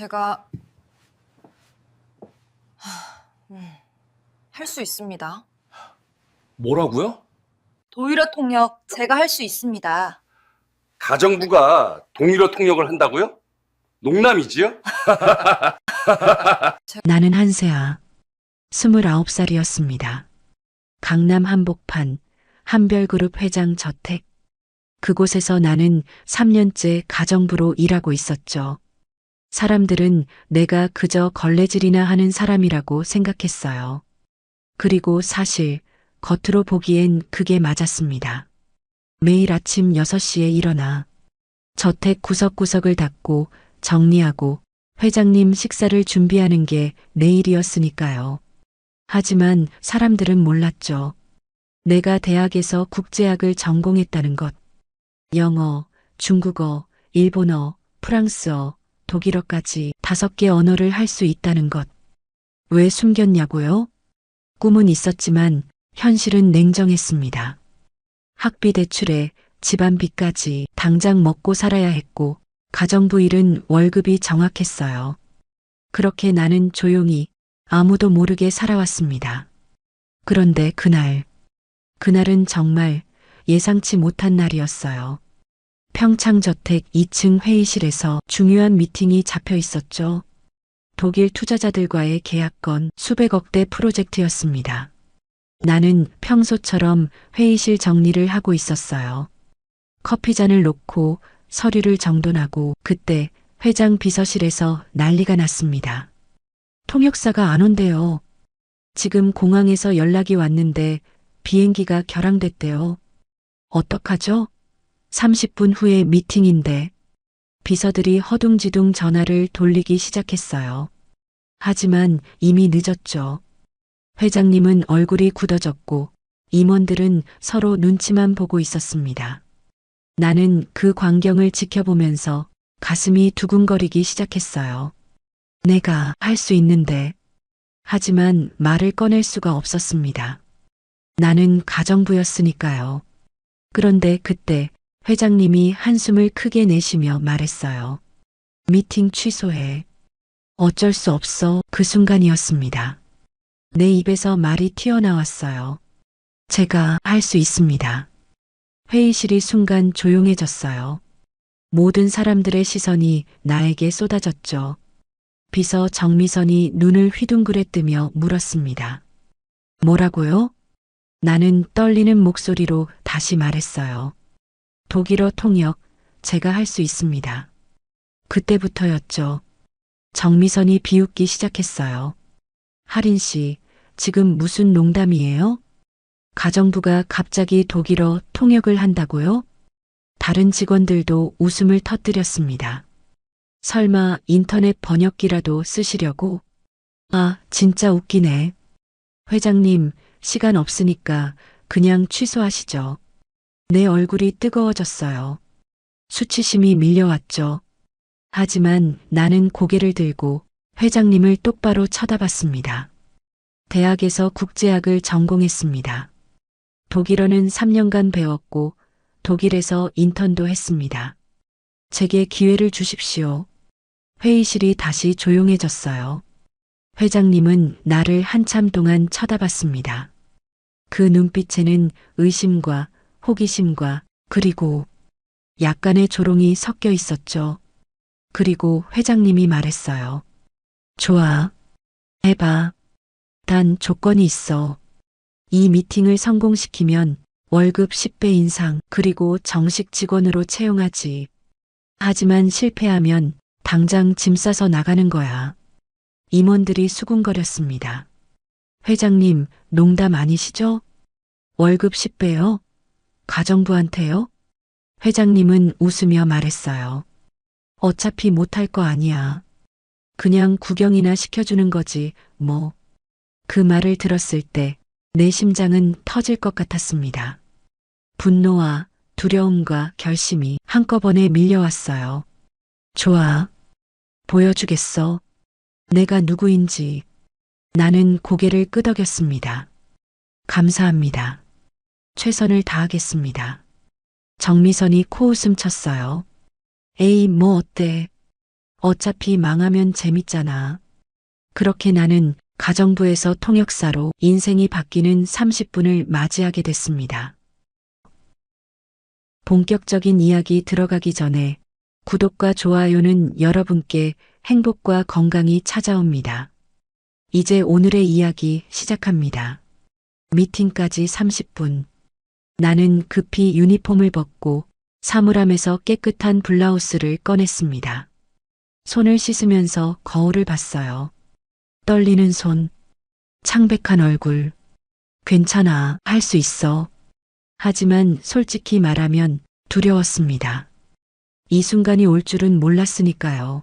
제가 할 수 있습니다. 뭐라고요? 도의로 통역 제가 할 수 있습니다. 가정부가 동일어 통역을 한다고요? 농담이지요? 나는 한세아, 29살이었습니다. 강남 한복판 한별그룹 회장 저택. 그곳에서 나는 3년째 가정부로 일하고 있었죠. 사람들은 내가 그저 걸레질이나 하는 사람이라고 생각했어요. 그리고 사실 겉으로 보기엔 그게 맞았습니다. 매일 아침 6시에 일어나 저택 구석구석을 닦고 정리하고 회장님 식사를 준비하는 게 내 일이었으니까요. 하지만 사람들은 몰랐죠. 내가 대학에서 국제학을 전공했다는 것. 영어, 중국어, 일본어, 프랑스어, 독일어까지 5개 언어를 할 수 있다는 것. 왜 숨겼냐고요? 꿈은 있었지만 현실은 냉정했습니다. 학비 대출에 집안 빚까지 당장 먹고 살아야 했고 가정부 일은 월급이 정확했어요. 그렇게 나는 조용히 아무도 모르게 살아왔습니다. 그런데 그날은 정말 예상치 못한 날이었어요. 평창저택 2층 회의실에서 중요한 미팅이 잡혀 있었죠. 독일 투자자들과의 계약건 수백억대 프로젝트였습니다. 나는 평소처럼 회의실 정리를 하고 있었어요. 커피잔을 놓고 서류를 정돈하고 그때 회장 비서실에서 난리가 났습니다. 통역사가 안 온대요. 지금 공항에서 연락이 왔는데 비행기가 결항됐대요. 어떡하죠? 30분 후에 미팅인데 비서들이 허둥지둥 전화를 돌리기 시작했어요. 하지만 이미 늦었죠. 회장님은 얼굴이 굳어졌고 임원들은 서로 눈치만 보고 있었습니다. 나는 그 광경을 지켜보면서 가슴이 두근거리기 시작했어요. 내가 할 수 있는데. 하지만 말을 꺼낼 수가 없었습니다. 나는 가정부였으니까요. 그런데 그때 회장님이 한숨을 크게 내쉬며 말했어요. 미팅 취소해. 어쩔 수 없어. 그 순간이었습니다. 내 입에서 말이 튀어나왔어요. 제가 할 수 있습니다. 회의실이 순간 조용해졌어요. 모든 사람들의 시선이 나에게 쏟아졌죠. 비서 정미선이 눈을 휘둥그레뜨며 물었습니다. 뭐라고요? 나는 떨리는 목소리로 다시 말했어요. 독일어 통역, 제가 할 수 있습니다. 그때부터였죠. 정미선이 비웃기 시작했어요. 하린 씨, 지금 무슨 농담이에요? 가정부가 갑자기 독일어 통역을 한다고요? 다른 직원들도 웃음을 터뜨렸습니다. 설마 인터넷 번역기라도 쓰시려고? 아, 진짜 웃기네. 회장님, 시간 없으니까 그냥 취소하시죠. 내 얼굴이 뜨거워졌어요. 수치심이 밀려왔죠. 하지만 나는 고개를 들고 회장님을 똑바로 쳐다봤습니다. 대학에서 국제학을 전공했습니다. 독일어는 3년간 배웠고 독일에서 인턴도 했습니다. 제게 기회를 주십시오. 회의실이 다시 조용해졌어요. 회장님은 나를 한참 동안 쳐다봤습니다. 그 눈빛에는 의심과 호기심과 그리고 약간의 조롱이 섞여 있었죠. 그리고 회장님이 말했어요. 좋아. 해봐. 단 조건이 있어. 이 미팅을 성공시키면 월급 10배 인상 그리고 정식 직원으로 채용하지. 하지만 실패하면 당장 짐 싸서 나가는 거야. 임원들이 수군거렸습니다. 회장님, 농담 아니시죠? 월급 10배요? 가정부한테요? 회장님은 웃으며 말했어요. 어차피 못할 거 아니야. 그냥 구경이나 시켜주는 거지, 뭐. 그 말을 들었을 때 내 심장은 터질 것 같았습니다. 분노와 두려움과 결심이 한꺼번에 밀려왔어요. 좋아. 보여주겠어. 내가 누구인지. 나는 고개를 끄덕였습니다. 감사합니다. 최선을 다하겠습니다. 정미선이 코웃음 쳤어요. 에이, 뭐 어때? 어차피 망하면 재밌잖아. 그렇게 나는 가정부에서 통역사로 인생이 바뀌는 30분을 맞이하게 됐습니다. 본격적인 이야기 들어가기 전에 구독과 좋아요는 여러분께 행복과 건강이 찾아옵니다. 이제 오늘의 이야기 시작합니다. 미팅까지 30분. 나는 급히 유니폼을 벗고 사물함에서 깨끗한 블라우스를 꺼냈습니다. 손을 씻으면서 거울을 봤어요. 떨리는 손, 창백한 얼굴. 괜찮아, 할 수 있어. 하지만 솔직히 말하면 두려웠습니다. 이 순간이 올 줄은 몰랐으니까요.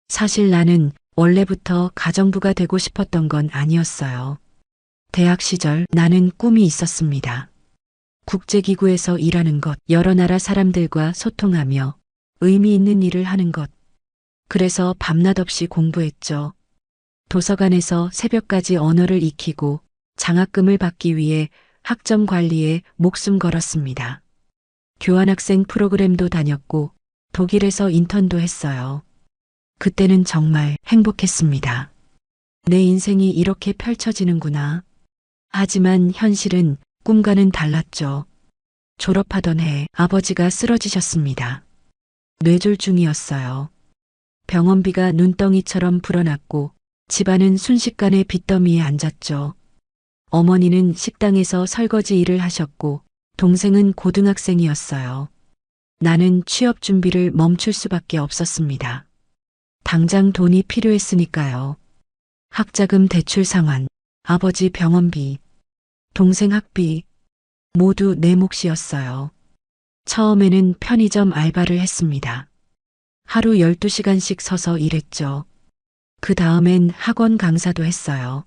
사실 나는 원래부터 가정부가 되고 싶었던 건 아니었어요. 대학 시절 나는 꿈이 있었습니다. 국제기구에서 일하는 것, 여러 나라 사람들과 소통하며 의미 있는 일을 하는 것. 그래서 밤낮 없이 공부했죠. 도서관에서 새벽까지 언어를 익히고 장학금을 받기 위해 학점 관리에 목숨 걸었습니다. 교환학생 프로그램도 다녔고 독일에서 인턴도 했어요. 그때는 정말 행복했습니다. 내 인생이 이렇게 펼쳐지는구나. 하지만 현실은 꿈과는 달랐죠. 졸업하던 해 아버지가 쓰러지셨습니다. 뇌졸중이었어요. 병원비가 눈덩이처럼 불어났고 집안은 순식간에 빚더미에 앉았죠. 어머니는 식당에서 설거지 일을 하셨고 동생은 고등학생이었어요. 나는 취업 준비를 멈출 수밖에 없었습니다. 당장 돈이 필요했으니까요. 학자금 대출 상환, 아버지 병원비, 동생 학비, 모두 내 몫이었어요. 처음에는 편의점 알바를 했습니다. 하루 12시간씩 서서 일했죠. 그 다음엔 학원 강사도 했어요.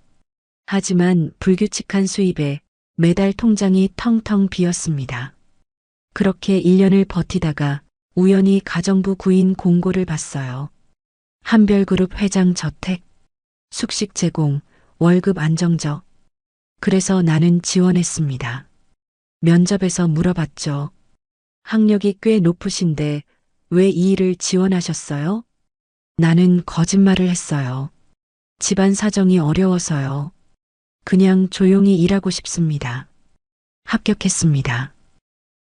하지만 불규칙한 수입에 매달 통장이 텅텅 비었습니다. 그렇게 1년을 버티다가 우연히 가정부 구인 공고를 봤어요. 한별그룹 회장 저택, 숙식 제공, 월급 안정적. 그래서 나는 지원했습니다. 면접에서 물어봤죠. 학력이 꽤 높으신데 왜 이 일을 지원하셨어요? 나는 거짓말을 했어요. 집안 사정이 어려워서요. 그냥 조용히 일하고 싶습니다. 합격했습니다.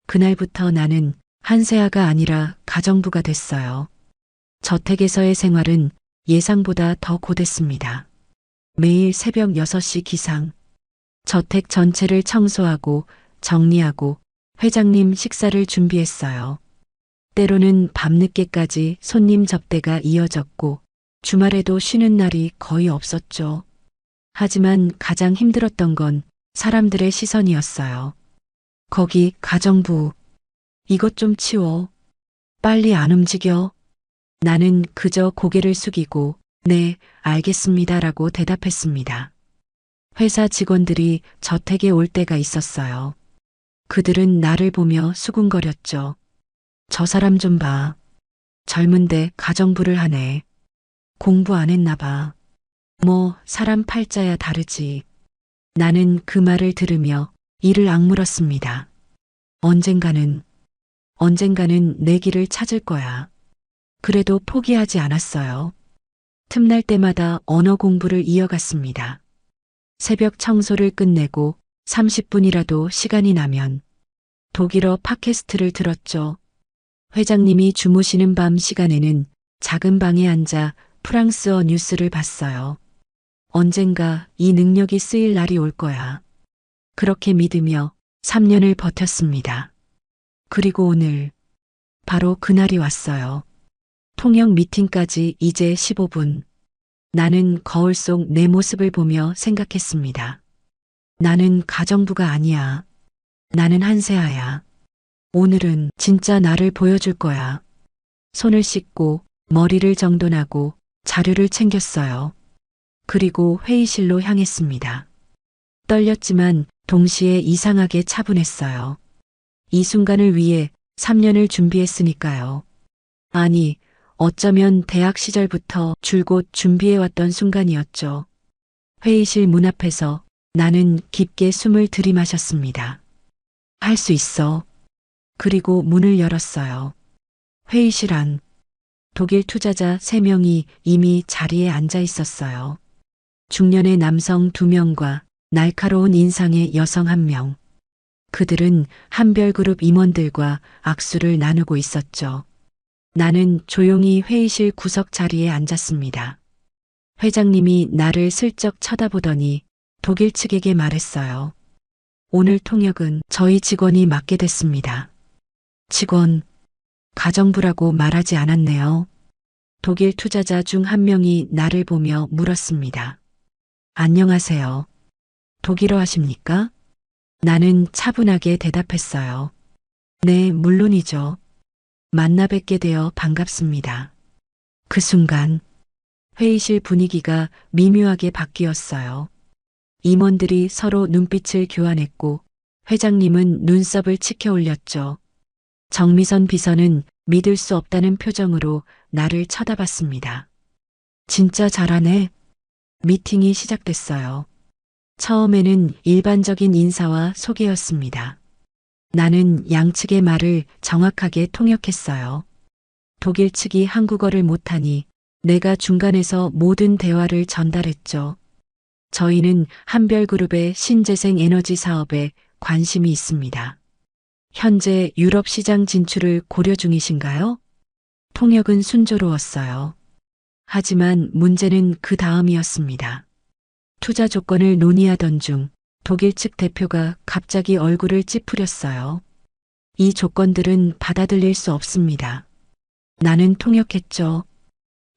그날부터 나는 한세아가 아니라 가정부가 됐어요. 저택에서의 생활은 예상보다 더 고됐습니다. 매일 새벽 6시 기상. 저택 전체를 청소하고 정리하고 회장님 식사를 준비했어요. 때로는 밤늦게까지 손님 접대가 이어졌고 주말에도 쉬는 날이 거의 없었죠. 하지만 가장 힘들었던 건 사람들의 시선이었어요. 거기 가정부. 이것 좀 치워. 빨리 안 움직여. 나는 그저 고개를 숙이고 네, 알겠습니다라고 대답했습니다. 회사 직원들이 저택에 올 때가 있었어요. 그들은 나를 보며 수군거렸죠. 저 사람 좀 봐. 젊은데 가정부를 하네. 공부 안 했나 봐. 뭐 사람 팔자야 다르지. 나는 그 말을 들으며 이를 악물었습니다. 언젠가는 내 길을 찾을 거야. 그래도 포기하지 않았어요. 틈날 때마다 언어 공부를 이어갔습니다. 새벽 청소를 끝내고 30분이라도 시간이 나면 독일어 팟캐스트를 들었죠. 회장님이 주무시는 밤 시간에는 작은 방에 앉아 프랑스어 뉴스를 봤어요. 언젠가 이 능력이 쓰일 날이 올 거야. 그렇게 믿으며 3년을 버텼습니다. 그리고 오늘 바로 그날이 왔어요. 통역 미팅까지 이제 15분. 나는 거울 속 내 모습을 보며 생각했습니다. 나는 가정부가 아니야. 나는 한세아야. 오늘은 진짜 나를 보여줄 거야. 손을 씻고 머리를 정돈하고 자료를 챙겼어요. 그리고 회의실로 향했습니다. 떨렸지만 동시에 이상하게 차분했어요. 이 순간을 위해 3년을 준비했으니까요. 아니, 어쩌면 대학 시절부터 줄곧 준비해왔던 순간이었죠. 회의실 문 앞에서 나는 깊게 숨을 들이마셨습니다. 할 수 있어. 그리고 문을 열었어요. 회의실 안. 독일 투자자 3명이 이미 자리에 앉아 있었어요. 중년의 남성 2명과 날카로운 인상의 여성 1명. 그들은 한별그룹 임원들과 악수를 나누고 있었죠. 나는 조용히 회의실 구석 자리에 앉았습니다. 회장님이 나를 슬쩍 쳐다보더니 독일 측에게 말했어요. 오늘 통역은 저희 직원이 맡게 됐습니다. 직원, 가정부라고 말하지 않았네요. 독일 투자자 중 1명이 나를 보며 물었습니다. 안녕하세요. 독일어 하십니까? 나는 차분하게 대답했어요. 네, 물론이죠. 만나 뵙게 되어 반갑습니다. 그 순간 회의실 분위기가 미묘하게 바뀌었어요. 임원들이 서로 눈빛을 교환했고 회장님은 눈썹을 치켜 올렸죠. 정미선 비서는 믿을 수 없다는 표정으로 나를 쳐다봤습니다. 진짜 잘하네. 미팅이 시작됐어요. 처음에는 일반적인 인사와 소개였습니다. 나는 양측의 말을 정확하게 통역했어요. 독일 측이 한국어를 못하니 내가 중간에서 모든 대화를 전달했죠. 저희는 한별그룹의 신재생 에너지 사업에 관심이 있습니다. 현재 유럽 시장 진출을 고려 중이신가요? 통역은 순조로웠어요. 하지만 문제는 그 다음이었습니다. 투자 조건을 논의하던 중 독일 측 대표가 갑자기 얼굴을 찌푸렸어요. 이 조건들은 받아들일 수 없습니다. 나는 통역했죠.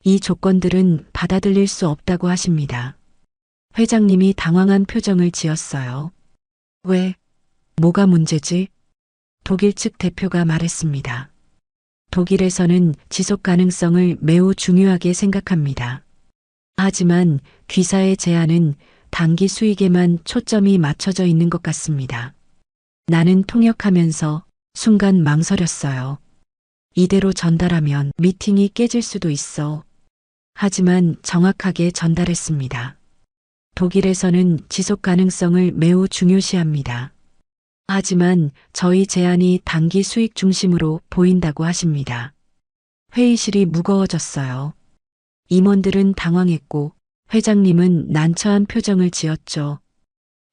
이 조건들은 받아들일 수 없다고 하십니다. 회장님이 당황한 표정을 지었어요. 왜? 뭐가 문제지? 독일 측 대표가 말했습니다. 독일에서는 지속 가능성을 매우 중요하게 생각합니다. 하지만 귀사의 제안은 단기 수익에만 초점이 맞춰져 있는 것 같습니다. 나는 통역하면서 순간 망설였어요. 이대로 전달하면 미팅이 깨질 수도 있어. 하지만 정확하게 전달했습니다. 독일에서는 지속 가능성을 매우 중요시합니다. 하지만 저희 제안이 단기 수익 중심으로 보인다고 하십니다. 회의실이 무거워졌어요. 임원들은 당황했고 회장님은 난처한 표정을 지었죠.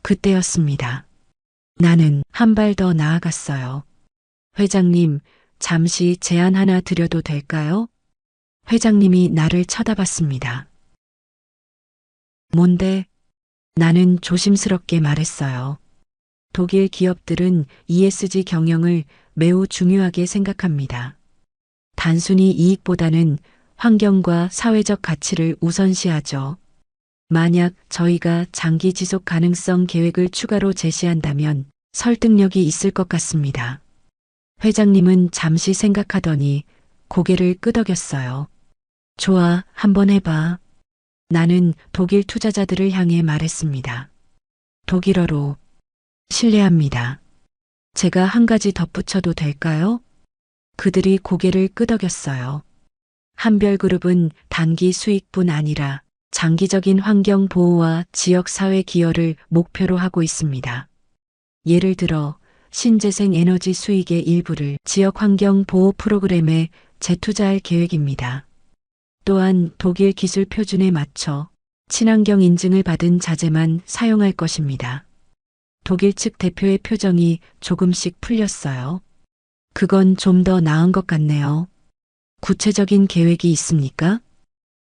그때였습니다. 나는 한 발 더 나아갔어요. 회장님, 잠시 제안 하나 드려도 될까요? 회장님이 나를 쳐다봤습니다. 뭔데? 나는 조심스럽게 말했어요. 독일 기업들은 ESG 경영을 매우 중요하게 생각합니다. 단순히 이익보다는 환경과 사회적 가치를 우선시하죠. 만약 저희가 장기 지속 가능성 계획을 추가로 제시한다면 설득력이 있을 것 같습니다. 회장님은 잠시 생각하더니 고개를 끄덕였어요. 좋아, 한번 해봐. 나는 독일 투자자들을 향해 말했습니다. 독일어로 실례합니다. 제가 한 가지 덧붙여도 될까요? 그들이 고개를 끄덕였어요. 한별그룹은 단기 수익뿐 아니라 장기적인 환경 보호와 지역 사회 기여를 목표로 하고 있습니다. 예를 들어 신재생 에너지 수익의 일부를 지역 환경 보호 프로그램에 재투자할 계획입니다. 또한 독일 기술 표준에 맞춰 친환경 인증을 받은 자재만 사용할 것입니다. 독일 측 대표의 표정이 조금씩 풀렸어요. 그건 좀 더 나은 것 같네요. 구체적인 계획이 있습니까?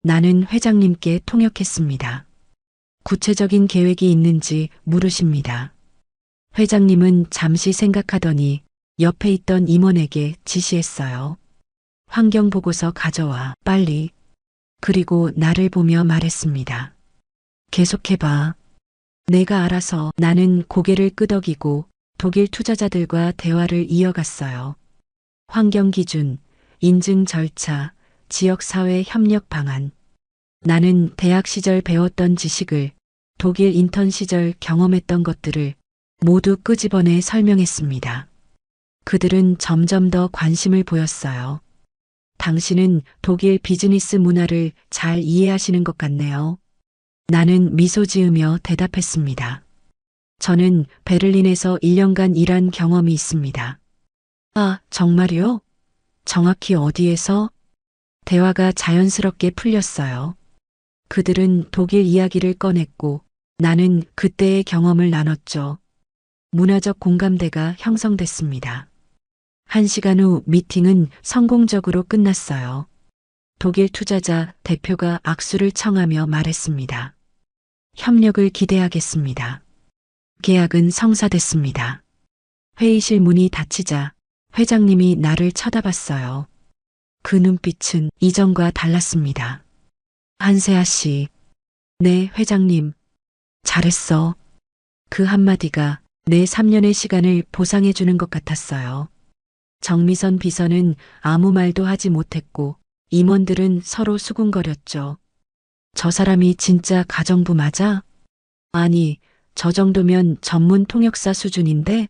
나는 회장님께 통역했습니다. 구체적인 계획이 있는지 물으십니다. 회장님은 잠시 생각하더니 옆에 있던 임원에게 지시했어요. 환경보고서 가져와, 빨리. 그리고 나를 보며 말했습니다. 계속해봐. 내가 알아서. 나는 고개를 끄덕이고 독일 투자자들과 대화를 이어갔어요. 환경기준, 인증 절차, 지역사회 협력 방안. 나는 대학 시절 배웠던 지식을 독일 인턴 시절 경험했던 것들을 모두 끄집어내 설명했습니다. 그들은 점점 더 관심을 보였어요. 당신은 독일 비즈니스 문화를 잘 이해하시는 것 같네요. 나는 미소 지으며 대답했습니다. 저는 베를린에서 1년간 일한 경험이 있습니다. 아, 정말요? 정확히 어디에서? 대화가 자연스럽게 풀렸어요. 그들은 독일 이야기를 꺼냈고 나는 그때의 경험을 나눴죠. 문화적 공감대가 형성됐습니다. 1시간 후 미팅은 성공적으로 끝났어요. 독일 투자자 대표가 악수를 청하며 말했습니다. 협력을 기대하겠습니다. 계약은 성사됐습니다. 회의실 문이 닫히자 회장님이 나를 쳐다봤어요. 그 눈빛은 이전과 달랐습니다. 한세아 씨, 네, 회장님. 잘했어. 그 한마디가 내 3년의 시간을 보상해 주는 것 같았어요. 정미선 비서는 아무 말도 하지 못했고 임원들은 서로 수군거렸죠. 저 사람이 진짜 가정부 맞아? 아니, 저 정도면 전문 통역사 수준인데?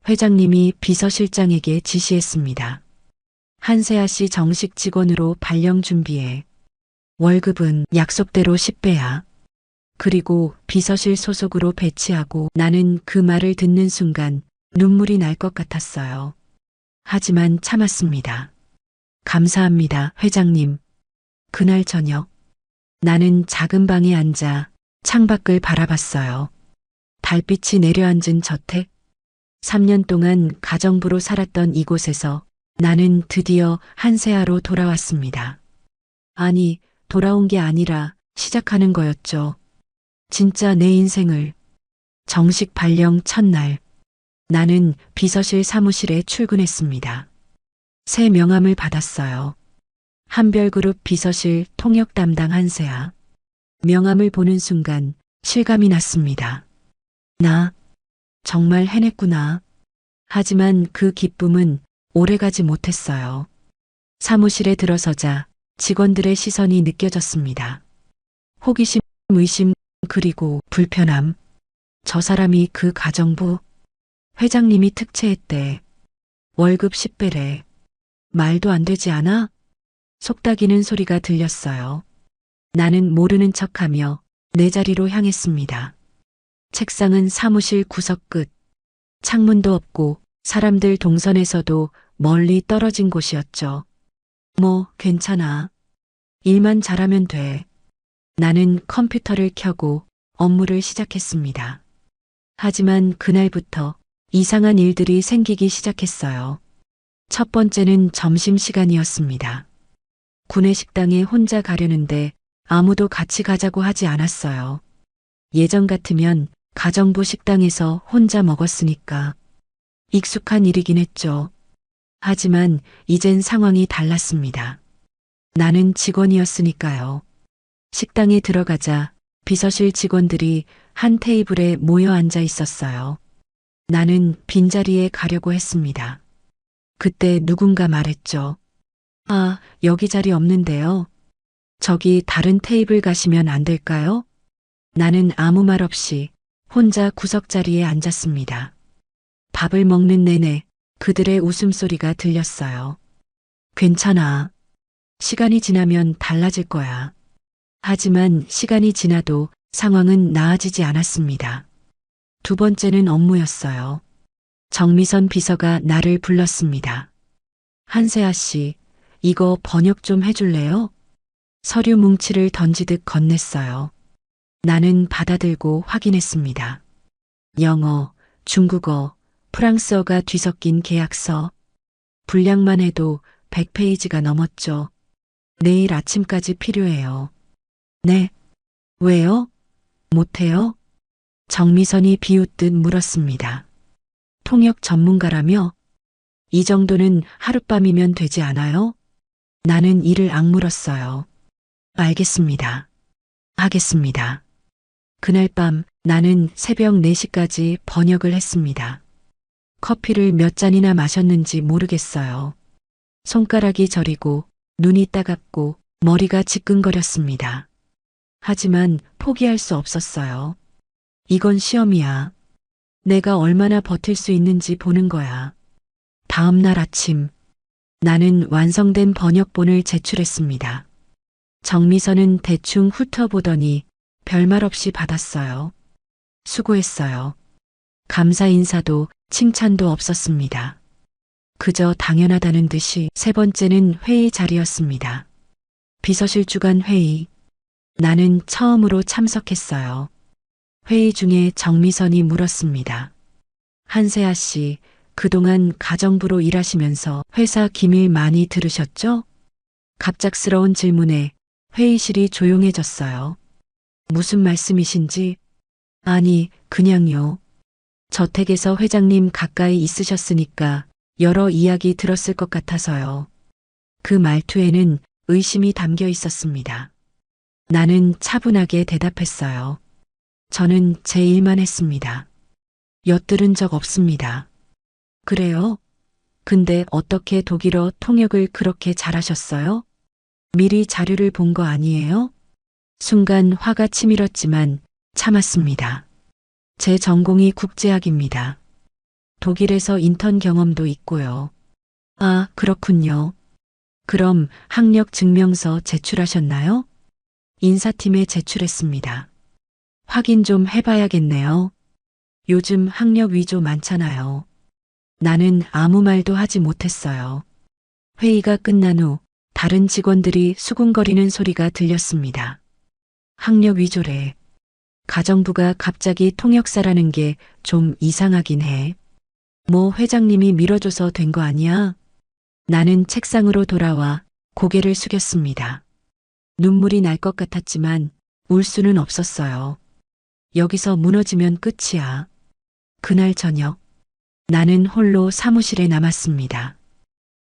회장님이 비서실장에게 지시했습니다. 한세아 씨 정식 직원으로 발령 준비해. 월급은 약속대로 10배야. 그리고 비서실 소속으로 배치하고. 나는 그 말을 듣는 순간 눈물이 날 것 같았어요. 하지만 참았습니다. 감사합니다, 회장님. 그날 저녁, 나는 작은 방에 앉아 창밖을 바라봤어요. 달빛이 내려앉은 저택. 3년 동안 가정부로 살았던 이곳에서 나는 드디어 한세아로 돌아왔습니다. 아니, 돌아온 게 아니라 시작하는 거였죠. 진짜 내 인생을. 정식 발령 첫날, 나는 비서실 사무실에 출근했습니다. 새 명함을 받았어요. 한별그룹 비서실 통역 담당 한세아. 명함을 보는 순간 실감이 났습니다. 나 정말 해냈구나. 하지만 그 기쁨은 오래가지 못했어요. 사무실에 들어서자 직원들의 시선이 느껴졌습니다. 호기심, 의심, 그리고 불편함. 저 사람이 그 가정부? 회장님이 특채했대. 월급 10배래. 말도 안 되지 않아? 속닥이는 소리가 들렸어요. 나는 모르는 척하며 내 자리로 향했습니다. 책상은 사무실 구석 끝. 창문도 없고 사람들 동선에서도 멀리 떨어진 곳이었죠. 뭐, 괜찮아. 일만 잘하면 돼. 나는 컴퓨터를 켜고 업무를 시작했습니다. 하지만 그날부터 이상한 일들이 생기기 시작했어요. 첫 번째는 점심시간이었습니다. 구내식당에 혼자 가려는데 아무도 같이 가자고 하지 않았어요. 예전 같으면 가정부 식당에서 혼자 먹었으니까 익숙한 일이긴 했죠. 하지만 이젠 상황이 달랐습니다. 나는 직원이었으니까요. 식당에 들어가자 비서실 직원들이 한 테이블에 모여 앉아 있었어요. 나는 빈자리에 가려고 했습니다. 그때 누군가 말했죠. 아, 여기 자리 없는데요. 저기 다른 테이블 가시면 안 될까요? 나는 아무 말 없이 혼자 구석자리에 앉았습니다. 밥을 먹는 내내 그들의 웃음소리가 들렸어요. 괜찮아. 시간이 지나면 달라질 거야. 하지만 시간이 지나도 상황은 나아지지 않았습니다. 두 번째는 업무였어요. 정미선 비서가 나를 불렀습니다. 한세아 씨, 이거 번역 좀 해줄래요? 서류 뭉치를 던지듯 건넸어요. 나는 받아들고 확인했습니다. 영어, 중국어, 프랑스어가 뒤섞인 계약서. 분량만 해도 100페이지가 넘었죠. 내일 아침까지 필요해요. 네. 왜요? 못해요? 정미선이 비웃듯 물었습니다. 통역 전문가라며? 이 정도는 하룻밤이면 되지 않아요? 나는 이를 악물었어요. 알겠습니다. 하겠습니다. 그날 밤 나는 새벽 4시까지 번역을 했습니다. 커피를 몇 잔이나 마셨는지 모르겠어요. 손가락이 저리고 눈이 따갑고 머리가 지끈거렸습니다. 하지만 포기할 수 없었어요. 이건 시험이야. 내가 얼마나 버틸 수 있는지 보는 거야. 다음 날 아침, 나는 완성된 번역본을 제출했습니다. 정미선은 대충 훑어보더니 별말 없이 받았어요. 수고했어요. 감사 인사도 칭찬도 없었습니다. 그저 당연하다는 듯이. 세 번째는 회의 자리였습니다. 비서실 주간 회의. 나는 처음으로 참석했어요. 회의 중에 정미선이 물었습니다. 한세아 씨, 그동안 가정부로 일하시면서 회사 기밀 많이 들으셨죠? 갑작스러운 질문에 회의실이 조용해졌어요. 무슨 말씀이신지? 아니, 그냥요. 저택에서 회장님 가까이 있으셨으니까 여러 이야기 들었을 것 같아서요. 그 말투에는 의심이 담겨 있었습니다. 나는 차분하게 대답했어요. 저는 제 일만 했습니다. 엿들은 적 없습니다. 그래요? 근데 어떻게 독일어 통역을 그렇게 잘하셨어요? 미리 자료를 본 거 아니에요? 순간 화가 치밀었지만 참았습니다. 제 전공이 국제학입니다. 독일에서 인턴 경험도 있고요. 아, 그렇군요. 그럼 학력 증명서 제출하셨나요? 인사팀에 제출했습니다. 확인 좀 해봐야겠네요. 요즘 학력 위조 많잖아요. 나는 아무 말도 하지 못했어요. 회의가 끝난 후 다른 직원들이 수군거리는 소리가 들렸습니다. 학력 위조래. 가정부가 갑자기 통역사라는 게 좀 이상하긴 해. 뭐 회장님이 밀어줘서 된 거 아니야? 나는 책상으로 돌아와 고개를 숙였습니다. 눈물이 날 것 같았지만 울 수는 없었어요. 여기서 무너지면 끝이야. 그날 저녁, 나는 홀로 사무실에 남았습니다.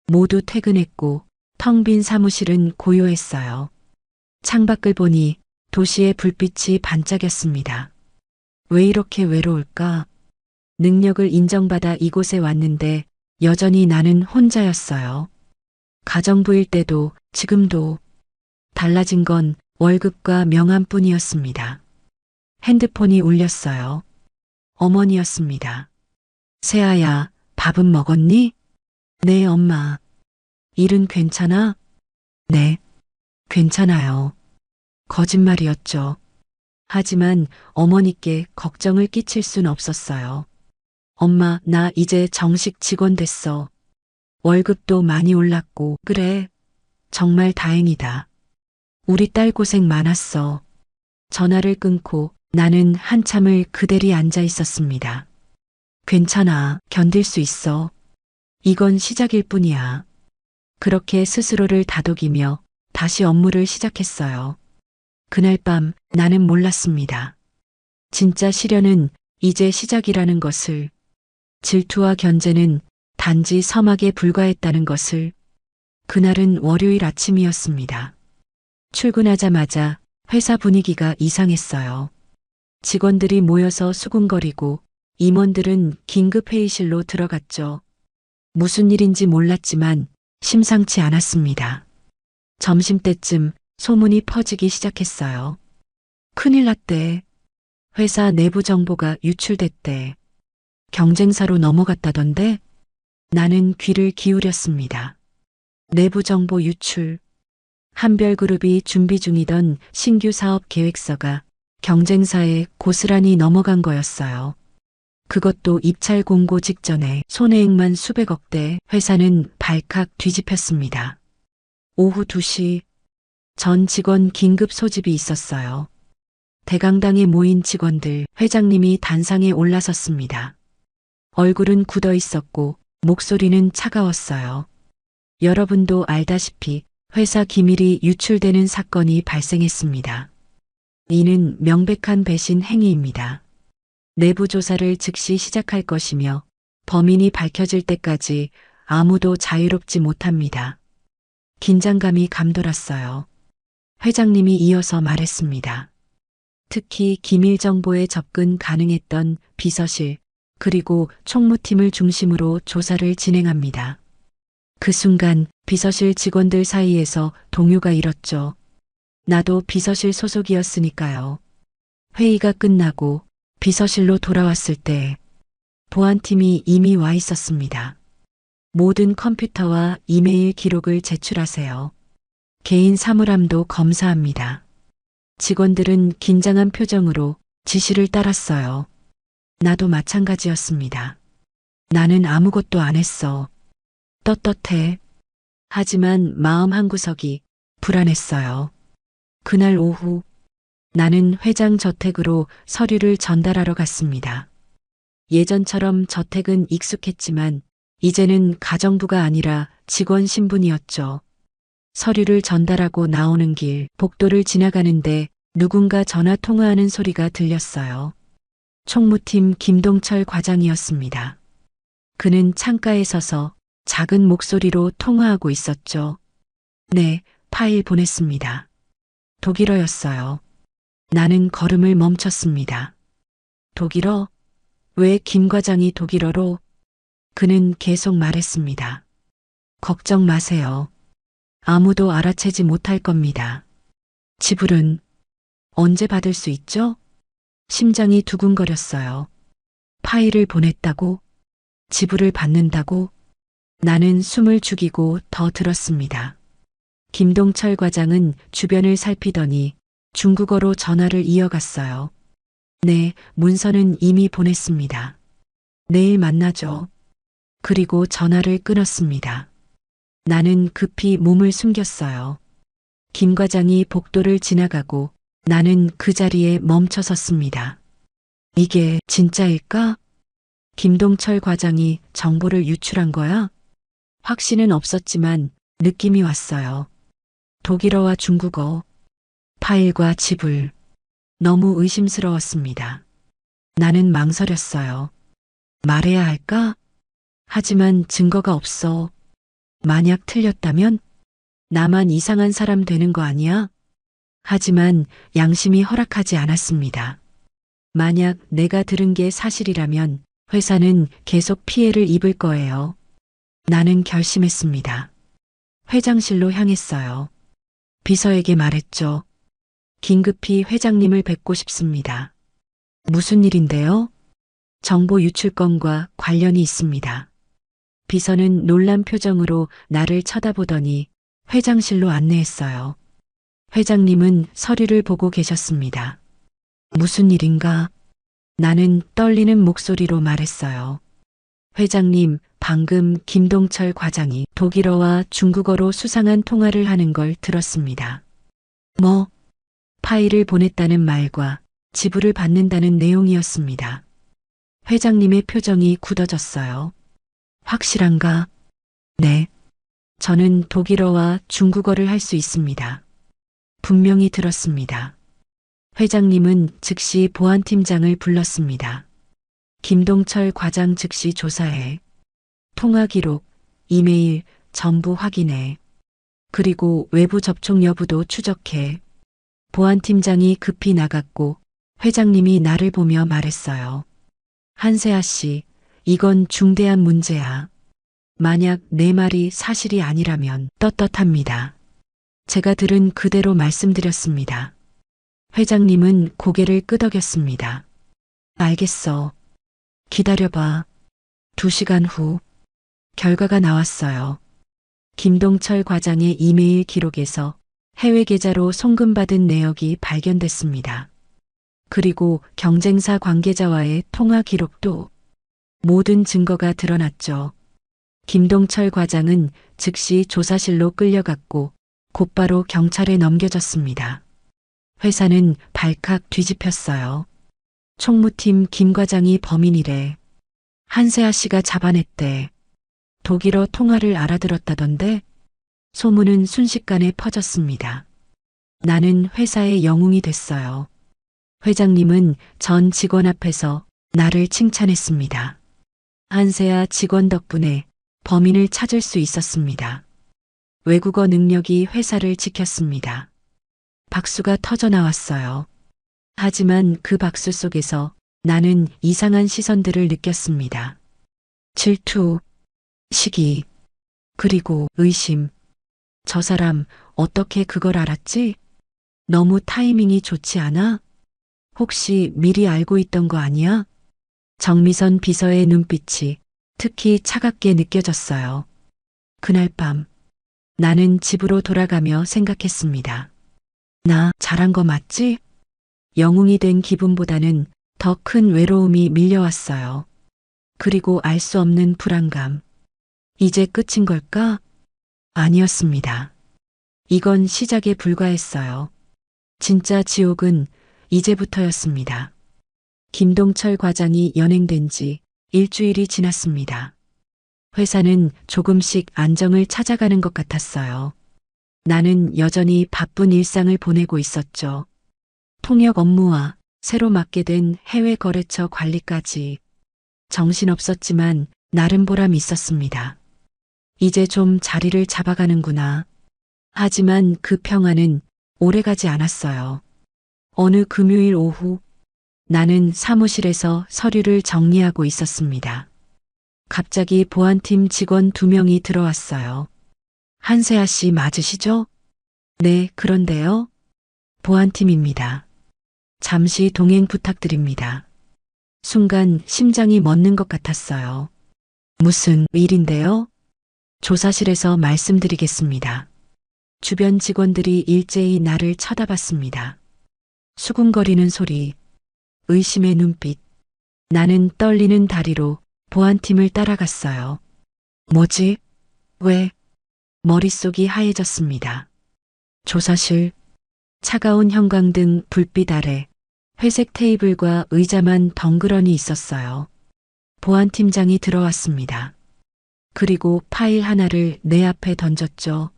모두 퇴근했고 텅 빈 사무실은 고요했어요. 창밖을 보니 도시의 불빛이 반짝였습니다. 왜 이렇게 외로울까? 능력을 인정받아 이곳에 왔는데 여전히 나는 혼자였어요. 가정부일 때도 지금도 달라진 건 월급과 명함뿐이었습니다. 핸드폰이 울렸어요. 어머니였습니다. 세아야, 밥은 먹었니? 네, 엄마. 일은 괜찮아? 네, 괜찮아요. 거짓말이었죠. 하지만 어머니께 걱정을 끼칠 순 없었어요. 엄마, 나 이제 정식 직원 됐어. 월급도 많이 올랐고, 그래. 정말 다행이다. 우리 딸 고생 많았어. 전화를 끊고 나는 한참을 그대리 앉아 있었습니다. 괜찮아, 견딜 수 있어. 이건 시작일 뿐이야. 그렇게 스스로를 다독이며 다시 업무를 시작했어요. 그날 밤 나는 몰랐습니다. 진짜 시련은 이제 시작이라는 것을, 질투와 견제는 단지 서막에 불과했다는 것을. 그날은 월요일 아침이었습니다. 출근하자마자 회사 분위기가 이상했어요. 직원들이 모여서 수군거리고 임원들은 긴급 회의실로 들어갔죠. 무슨 일인지 몰랐지만 심상치 않았습니다. 점심때쯤 소문이 퍼지기 시작했어요. 큰일 났대. 회사 내부 정보가 유출됐대. 경쟁사로 넘어갔다던데? 나는 귀를 기울였습니다. 내부 정보 유출. 한별그룹이 준비 중이던 신규 사업 계획서가 경쟁사에 고스란히 넘어간 거였어요. 그것도 입찰 공고 직전에 손해액만 수백억대. 회사는 발칵 뒤집혔습니다. 오후 2시 전 직원 긴급 소집이 있었어요. 대강당에 모인 직원들, 회장님이 단상에 올라섰습니다. 얼굴은 굳어 있었고 목소리는 차가웠어요. 여러분도 알다시피 회사 기밀이 유출되는 사건이 발생했습니다. 이는 명백한 배신 행위입니다. 내부 조사를 즉시 시작할 것이며 범인이 밝혀질 때까지 아무도 자유롭지 못합니다. 긴장감이 감돌았어요. 회장님이 이어서 말했습니다. 특히 기밀 정보에 접근 가능했던 비서실, 그리고 총무팀을 중심으로 조사를 진행합니다. 그 순간 비서실 직원들 사이에서 동요가 일었죠. 나도 비서실 소속이었으니까요. 회의가 끝나고 비서실로 돌아왔을 때 보안팀이 이미 와 있었습니다. 모든 컴퓨터와 이메일 기록을 제출하세요. 개인 사물함도 검사합니다. 직원들은 긴장한 표정으로 지시를 따랐어요. 나도 마찬가지였습니다. 나는 아무것도 안 했어. 떳떳해. 하지만 마음 한구석이 불안했어요. 그날 오후 나는 회장 저택으로 서류를 전달하러 갔습니다. 예전처럼 저택은 익숙했지만 이제는 가정부가 아니라 직원 신분이었죠. 서류를 전달하고 나오는 길 복도를 지나가는데 누군가 전화 통화하는 소리가 들렸어요. 총무팀 김동철 과장이었습니다. 그는 창가에 서서 작은 목소리로 통화하고 있었죠. 네, 파일 보냈습니다. 독일어였어요. 나는 걸음을 멈췄습니다. 독일어? 왜 김 과장이 독일어로? 그는 계속 말했습니다. 걱정 마세요. 아무도 알아채지 못할 겁니다. 지불은 언제 받을 수 있죠? 심장이 두근거렸어요. 파일을 보냈다고? 지불을 받는다고? 나는 숨을 죽이고 더 들었습니다. 김동철 과장은 주변을 살피더니 중국어로 전화를 이어갔어요. 네, 문서는 이미 보냈습니다. 내일 만나죠. 그리고 전화를 끊었습니다. 나는 급히 몸을 숨겼어요. 김 과장이 복도를 지나가고 나는 그 자리에 멈춰 섰습니다. 이게 진짜일까? 김동철 과장이 정보를 유출한 거야? 확신은 없었지만 느낌이 왔어요. 독일어와 중국어, 파일과 지불. 너무 의심스러웠습니다. 나는 망설였어요. 말해야 할까? 하지만 증거가 없어. 만약 틀렸다면? 나만 이상한 사람 되는 거 아니야? 하지만 양심이 허락하지 않았습니다. 만약 내가 들은 게 사실이라면 회사는 계속 피해를 입을 거예요. 나는 결심했습니다. 회장실로 향했어요. 비서에게 말했죠. 긴급히 회장님을 뵙고 싶습니다. 무슨 일인데요? 정보 유출 건과 관련이 있습니다. 비서는 놀란 표정으로 나를 쳐다보더니 회장실로 안내했어요. 회장님은 서류를 보고 계셨습니다. 무슨 일인가? 나는 떨리는 목소리로 말했어요. 회장님, 방금 김동철 과장이 독일어와 중국어로 수상한 통화를 하는 걸 들었습니다. 뭐? 파일을 보냈다는 말과 지불을 받는다는 내용이었습니다. 회장님의 표정이 굳어졌어요. 확실한가? 네. 저는 독일어와 중국어를 할 수 있습니다. 분명히 들었습니다. 회장님은 즉시 보안팀장을 불렀습니다. 김동철 과장 즉시 조사해. 통화 기록, 이메일 전부 확인해. 그리고 외부 접촉 여부도 추적해. 보안팀장이 급히 나갔고 회장님이 나를 보며 말했어요. 한세아 씨, 이건 중대한 문제야. 만약 내 말이 사실이 아니라면 떳떳합니다. 제가 들은 그대로 말씀드렸습니다. 회장님은 고개를 끄덕였습니다. 알겠어. 기다려봐. 2시간 후 결과가 나왔어요. 김동철 과장의 이메일 기록에서 해외 계좌로 송금받은 내역이 발견됐습니다. 그리고 경쟁사 관계자와의 통화 기록도 모든 증거가 드러났죠. 김동철 과장은 즉시 조사실로 끌려갔고 곧바로 경찰에 넘겨졌습니다. 회사는 발칵 뒤집혔어요. 총무팀 김 과장이 범인이래. 한세아 씨가 잡아냈대. 독일어 통화를 알아들었다던데? 소문은 순식간에 퍼졌습니다. 나는 회사의 영웅이 됐어요. 회장님은 전 직원 앞에서 나를 칭찬했습니다. 한세아 직원 덕분에 범인을 찾을 수 있었습니다. 외국어 능력이 회사를 지켰습니다. 박수가 터져 나왔어요. 하지만 그 박수 속에서 나는 이상한 시선들을 느꼈습니다. 질투, 시기, 그리고 의심. 저 사람 어떻게 그걸 알았지? 너무 타이밍이 좋지 않아? 혹시 미리 알고 있던 거 아니야? 정미선 비서의 눈빛이 특히 차갑게 느껴졌어요. 그날 밤 나는 집으로 돌아가며 생각했습니다. 나 잘한 거 맞지? 영웅이 된 기분보다는 더 큰 외로움이 밀려왔어요. 그리고 알 수 없는 불안감. 이제 끝인 걸까? 아니었습니다. 이건 시작에 불과했어요. 진짜 지옥은 이제부터였습니다. 김동철 과장이 연행된 지 일주일이 지났습니다. 회사는 조금씩 안정을 찾아가는 것 같았어요. 나는 여전히 바쁜 일상을 보내고 있었죠. 통역 업무와 새로 맡게 된 해외 거래처 관리까지 정신없었지만 나름 보람이 있었습니다. 이제 좀 자리를 잡아가는구나. 하지만 그 평화는 오래가지 않았어요. 어느 금요일 오후 나는 사무실에서 서류를 정리하고 있었습니다. 갑자기 보안팀 직원 2명이 들어왔어요. 한세아 씨 맞으시죠? 네, 그런데요. 보안팀입니다. 잠시 동행 부탁드립니다. 순간 심장이 멎는 것 같았어요. 무슨 일인데요? 조사실에서 말씀드리겠습니다. 주변 직원들이 일제히 나를 쳐다봤습니다. 수군거리는 소리, 의심의 눈빛. 나는 떨리는 다리로 보안팀을 따라갔어요. 뭐지? 왜? 머릿속이 하얘졌습니다. 조사실, 차가운 형광등 불빛 아래 회색 테이블과 의자만 덩그러니 있었어요. 보안팀장이 들어왔습니다. 그리고 파일 하나를 내 앞에 던졌죠.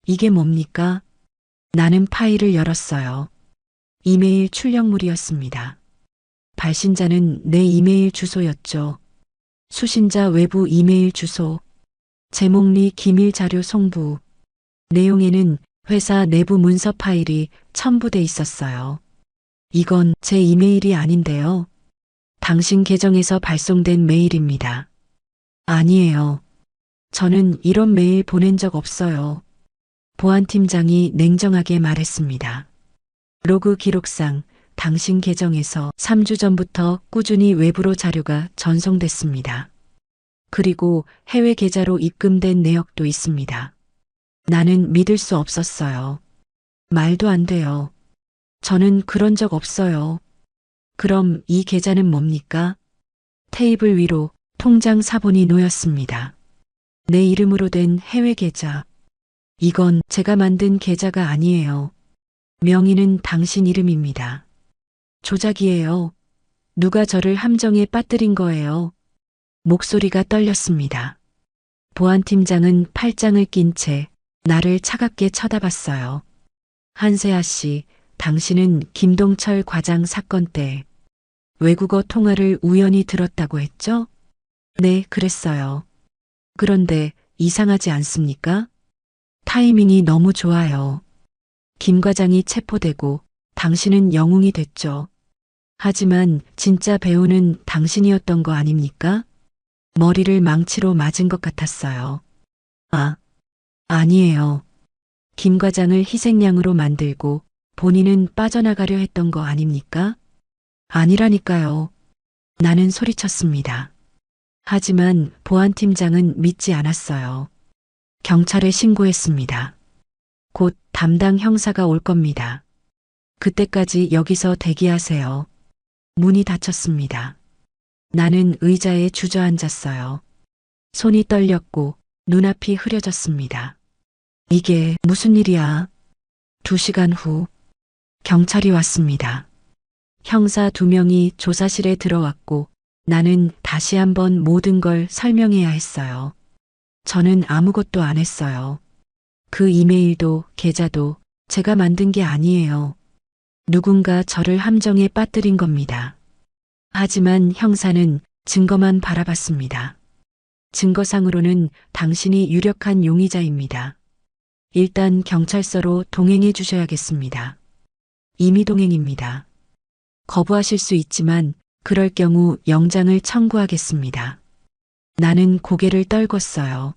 이게 뭡니까? 나는 파일을 열었어요. 이메일 출력물이었습니다. 발신자는 내 이메일 주소였죠. 수신자 외부 이메일 주소, 제목리 기밀 자료 송부. 내용에는 회사 내부 문서 파일이 첨부돼 있었어요. 이건 제 이메일이 아닌데요. 당신 계정에서 발송된 메일입니다. 아니에요. 저는 이런 메일 보낸 적 없어요. 보안팀장이 냉정하게 말했습니다. 로그 기록상 당신 계정에서 3주 전부터 꾸준히 외부로 자료가 전송됐습니다. 그리고 해외 계좌로 입금된 내역도 있습니다. 나는 믿을 수 없었어요. 말도 안 돼요. 저는 그런 적 없어요. 그럼 이 계좌는 뭡니까? 테이블 위로 통장 사본이 놓였습니다. 내 이름으로 된 해외 계좌. 이건 제가 만든 계좌가 아니에요. 명의는 당신 이름입니다. 조작이에요. 누가 저를 함정에 빠뜨린 거예요. 목소리가 떨렸습니다. 보안팀장은 팔짱을 낀 채 나를 차갑게 쳐다봤어요. 한세아 씨, 당신은 김동철 과장 사건 때 외국어 통화를 우연히 들었다고 했죠? 네, 그랬어요. 그런데 이상하지 않습니까? 타이밍이 너무 좋아요. 김 과장이 체포되고 당신은 영웅이 됐죠. 하지만 진짜 배우는 당신이었던 거 아닙니까? 머리를 망치로 맞은 것 같았어요. 아니에요. 김 과장을 희생양으로 만들고 본인은 빠져나가려 했던 거 아닙니까? 아니라니까요. 나는 소리쳤습니다. 하지만 보안팀장은 믿지 않았어요. 경찰에 신고했습니다. 곧 담당 형사가 올 겁니다. 그때까지 여기서 대기하세요. 문이 닫혔습니다. 나는 의자에 주저앉았어요. 손이 떨렸고 눈앞이 흐려졌습니다. 이게 무슨 일이야? 2시간 후 경찰이 왔습니다. 형사 2명이 조사실에 들어왔고 나는 다시 한번 모든 걸 설명해야 했어요. 저는 아무것도 안 했어요. 그 이메일도 계좌도 제가 만든 게 아니에요. 누군가 저를 함정에 빠뜨린 겁니다. 하지만 형사는 증거만 바라봤습니다. 증거상으로는 당신이 유력한 용의자입니다. 일단 경찰서로 동행해 주셔야겠습니다. 임의 동행입니다. 거부하실 수 있지만 그럴 경우 영장을 청구하겠습니다. 나는 고개를 떨궜어요.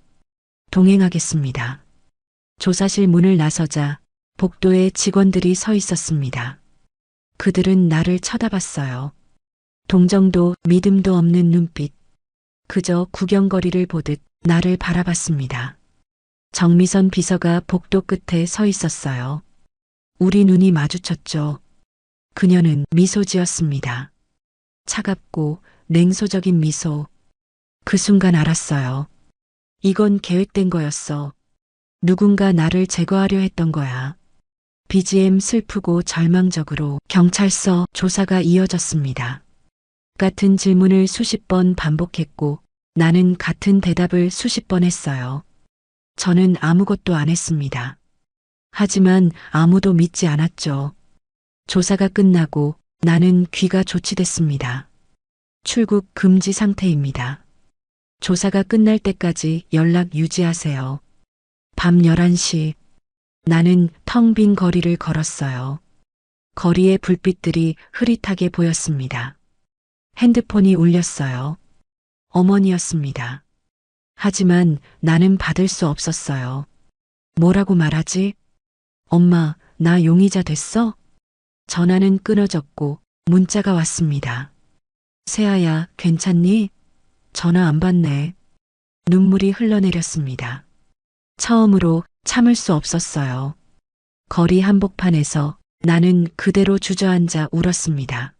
동행하겠습니다. 조사실 문을 나서자 복도에 직원들이 서 있었습니다. 그들은 나를 쳐다봤어요. 동정도 믿음도 없는 눈빛. 그저 구경거리를 보듯 나를 바라봤습니다. 정미선 비서가 복도 끝에 서 있었어요. 우리 눈이 마주쳤죠. 그녀는 미소 지었습니다. 차갑고 냉소적인 미소. 그 순간 알았어요. 이건 계획된 거였어. 누군가 나를 제거하려 했던 거야. BGM 슬프고 절망적으로 경찰서 조사가 이어졌습니다. 같은 질문을 수십 번 반복했고 나는 같은 대답을 수십 번 했어요. 저는 아무것도 안 했습니다. 하지만 아무도 믿지 않았죠. 조사가 끝나고 나는 귀가 조치됐습니다. 출국 금지 상태입니다. 조사가 끝날 때까지 연락 유지하세요. 밤 11시 나는 텅 빈 거리를 걸었어요. 거리의 불빛들이 흐릿하게 보였습니다. 핸드폰이 울렸어요. 어머니였습니다. 하지만 나는 받을 수 없었어요. 뭐라고 말하지? 엄마, 나 용의자 됐어? 전화는 끊어졌고 문자가 왔습니다. 세아야, 괜찮니? 전화 안 받네. 눈물이 흘러내렸습니다. 처음으로 참을 수 없었어요. 거리 한복판에서 나는 그대로 주저앉아 울었습니다.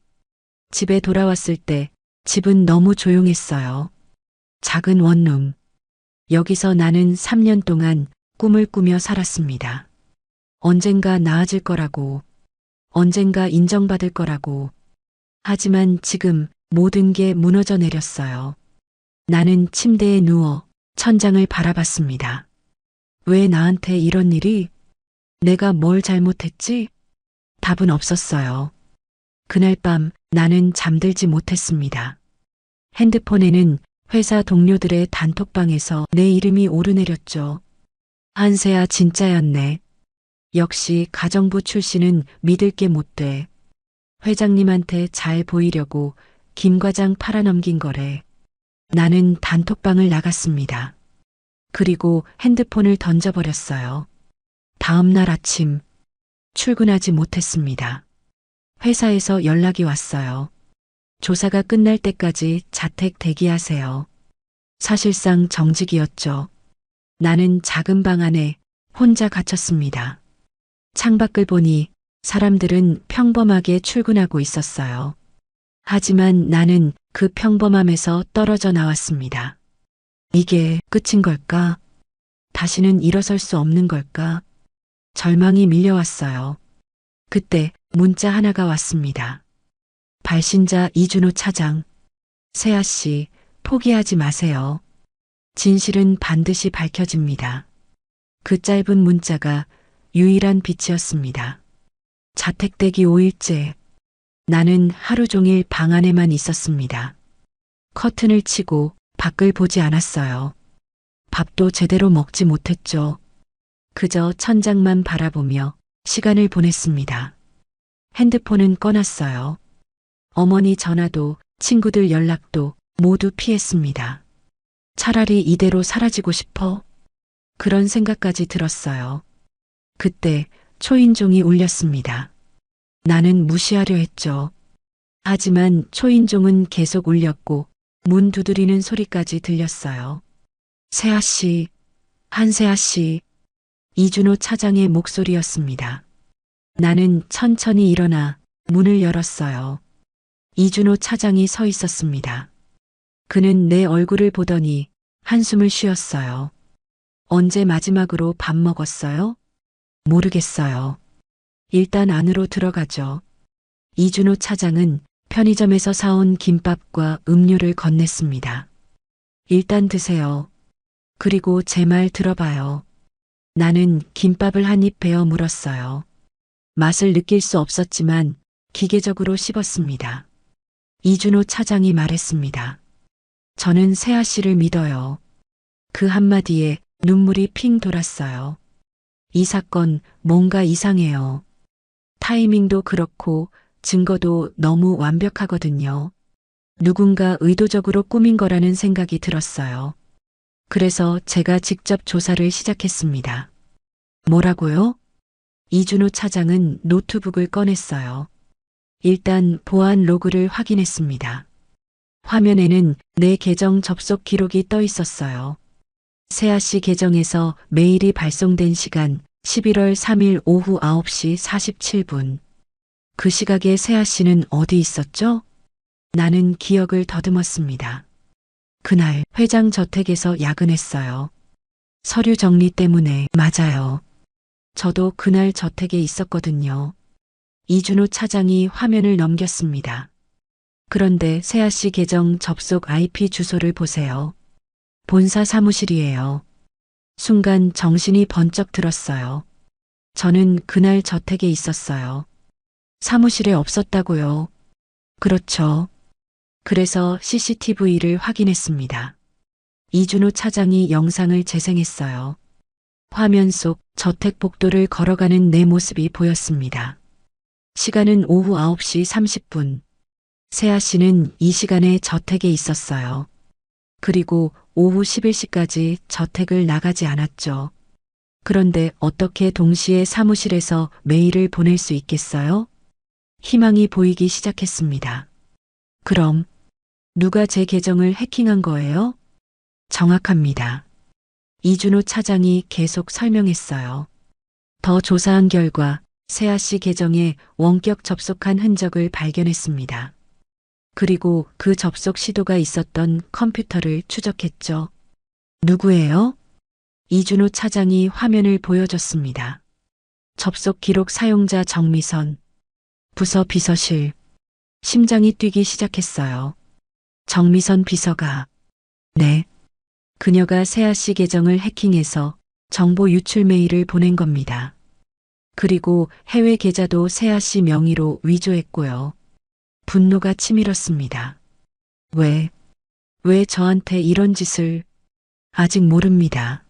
집에 돌아왔을 때 집은 너무 조용했어요. 작은 원룸. 여기서 나는 3년 동안 꿈을 꾸며 살았습니다. 언젠가 나아질 거라고, 언젠가 인정받을 거라고. 하지만 지금 모든 게 무너져 내렸어요. 나는 침대에 누워 천장을 바라봤습니다. 왜 나한테 이런 일이? 내가 뭘 잘못했지? 답은 없었어요. 그날 밤 나는 잠들지 못했습니다. 핸드폰에는 회사 동료들의 단톡방에서 내 이름이 오르내렸죠. 한세아 진짜였네. 역시 가정부 출신은 믿을 게 못 돼. 회장님한테 잘 보이려고 김 과장 팔아넘긴 거래. 나는 단톡방을 나갔습니다. 그리고 핸드폰을 던져버렸어요. 다음 날 아침 출근하지 못했습니다. 회사에서 연락이 왔어요. 조사가 끝날 때까지 자택 대기하세요. 사실상 정직이었죠. 나는 작은 방 안에 혼자 갇혔습니다. 창밖을 보니 사람들은 평범하게 출근하고 있었어요. 하지만 나는 그 평범함에서 떨어져 나왔습니다. 이게 끝인 걸까? 다시는 일어설 수 없는 걸까? 절망이 밀려왔어요. 그때 문자 하나가 왔습니다. 발신자 이준호 차장. 세아 씨, 포기하지 마세요. 진실은 반드시 밝혀집니다. 그 짧은 문자가 유일한 빛이었습니다. 자택대기 5일째. 나는 하루 종일 방 안에만 있었습니다. 커튼을 치고 밖을 보지 않았어요. 밥도 제대로 먹지 못했죠. 그저 천장만 바라보며 시간을 보냈습니다. 핸드폰은 꺼놨어요. 어머니 전화도 친구들 연락도 모두 피했습니다. 차라리 이대로 사라지고 싶어? 그런 생각까지 들었어요. 그때 초인종이 울렸습니다. 나는 무시하려 했죠. 하지만 초인종은 계속 울렸고 문 두드리는 소리까지 들렸어요. 세아 씨, 한세아 씨, 이준호 차장의 목소리였습니다. 나는 천천히 일어나 문을 열었어요. 이준호 차장이 서 있었습니다. 그는 내 얼굴을 보더니 한숨을 쉬었어요. 언제 마지막으로 밥 먹었어요? 모르겠어요. 일단 안으로 들어가죠. 이준호 차장은 편의점에서 사온 김밥과 음료를 건넸습니다. 일단 드세요. 그리고 제 말 들어봐요. 나는 김밥을 한 입 베어 물었어요. 맛을 느낄 수 없었지만 기계적으로 씹었습니다. 이준호 차장이 말했습니다. 저는 세아 씨를 믿어요. 그 한마디에 눈물이 핑 돌았어요. 이 사건 뭔가 이상해요. 타이밍도 그렇고 증거도 너무 완벽하거든요. 누군가 의도적으로 꾸민 거라는 생각이 들었어요. 그래서 제가 직접 조사를 시작했습니다. 뭐라고요? 이준호 차장은 노트북을 꺼냈어요. 일단 보안 로그를 확인했습니다. 화면에는 내 계정 접속 기록이 떠 있었어요. 세아 씨 계정에서 메일이 발송된 시간 11월 3일 오후 9시 47분. 그 시각에 세아 씨는 어디 있었죠? 나는 기억을 더듬었습니다. 그날 회장 저택에서 야근했어요. 서류 정리 때문에. 맞아요. 저도 그날 저택에 있었거든요. 이준호 차장이 화면을 넘겼습니다. 그런데 세아 씨 계정 접속 IP 주소를 보세요. 본사 사무실이에요. 순간 정신이 번쩍 들었어요. 저는 그날 저택에 있었어요. 사무실에 없었다고요. 그렇죠. 그래서 CCTV를 확인했습니다. 이준호 차장이 영상을 재생했어요. 화면 속 저택 복도를 걸어가는 내 모습이 보였습니다. 시간은 오후 9시 30분. 세아 씨는 이 시간에 저택에 있었어요. 그리고 오후 11시까지 저택을 나가지 않았죠. 그런데 어떻게 동시에 사무실에서 메일을 보낼 수 있겠어요? 희망이 보이기 시작했습니다. 그럼 누가 제 계정을 해킹한 거예요? 정확합니다. 이준호 차장이 계속 설명했어요. 더 조사한 결과 세아 씨 계정에 원격 접속한 흔적을 발견했습니다. 그리고 그 접속 시도가 있었던 컴퓨터를 추적했죠. 누구예요? 이준호 차장이 화면을 보여줬습니다. 접속 기록 사용자 정미선. 부서 비서실. 심장이 뛰기 시작했어요. 정미선 비서가. 네. 그녀가 세아 씨 계정을 해킹해서 정보 유출 메일을 보낸 겁니다. 그리고 해외 계좌도 세아 씨 명의로 위조했고요. 분노가 치밀었습니다. 왜 저한테 이런 짓을? 아직 모릅니다.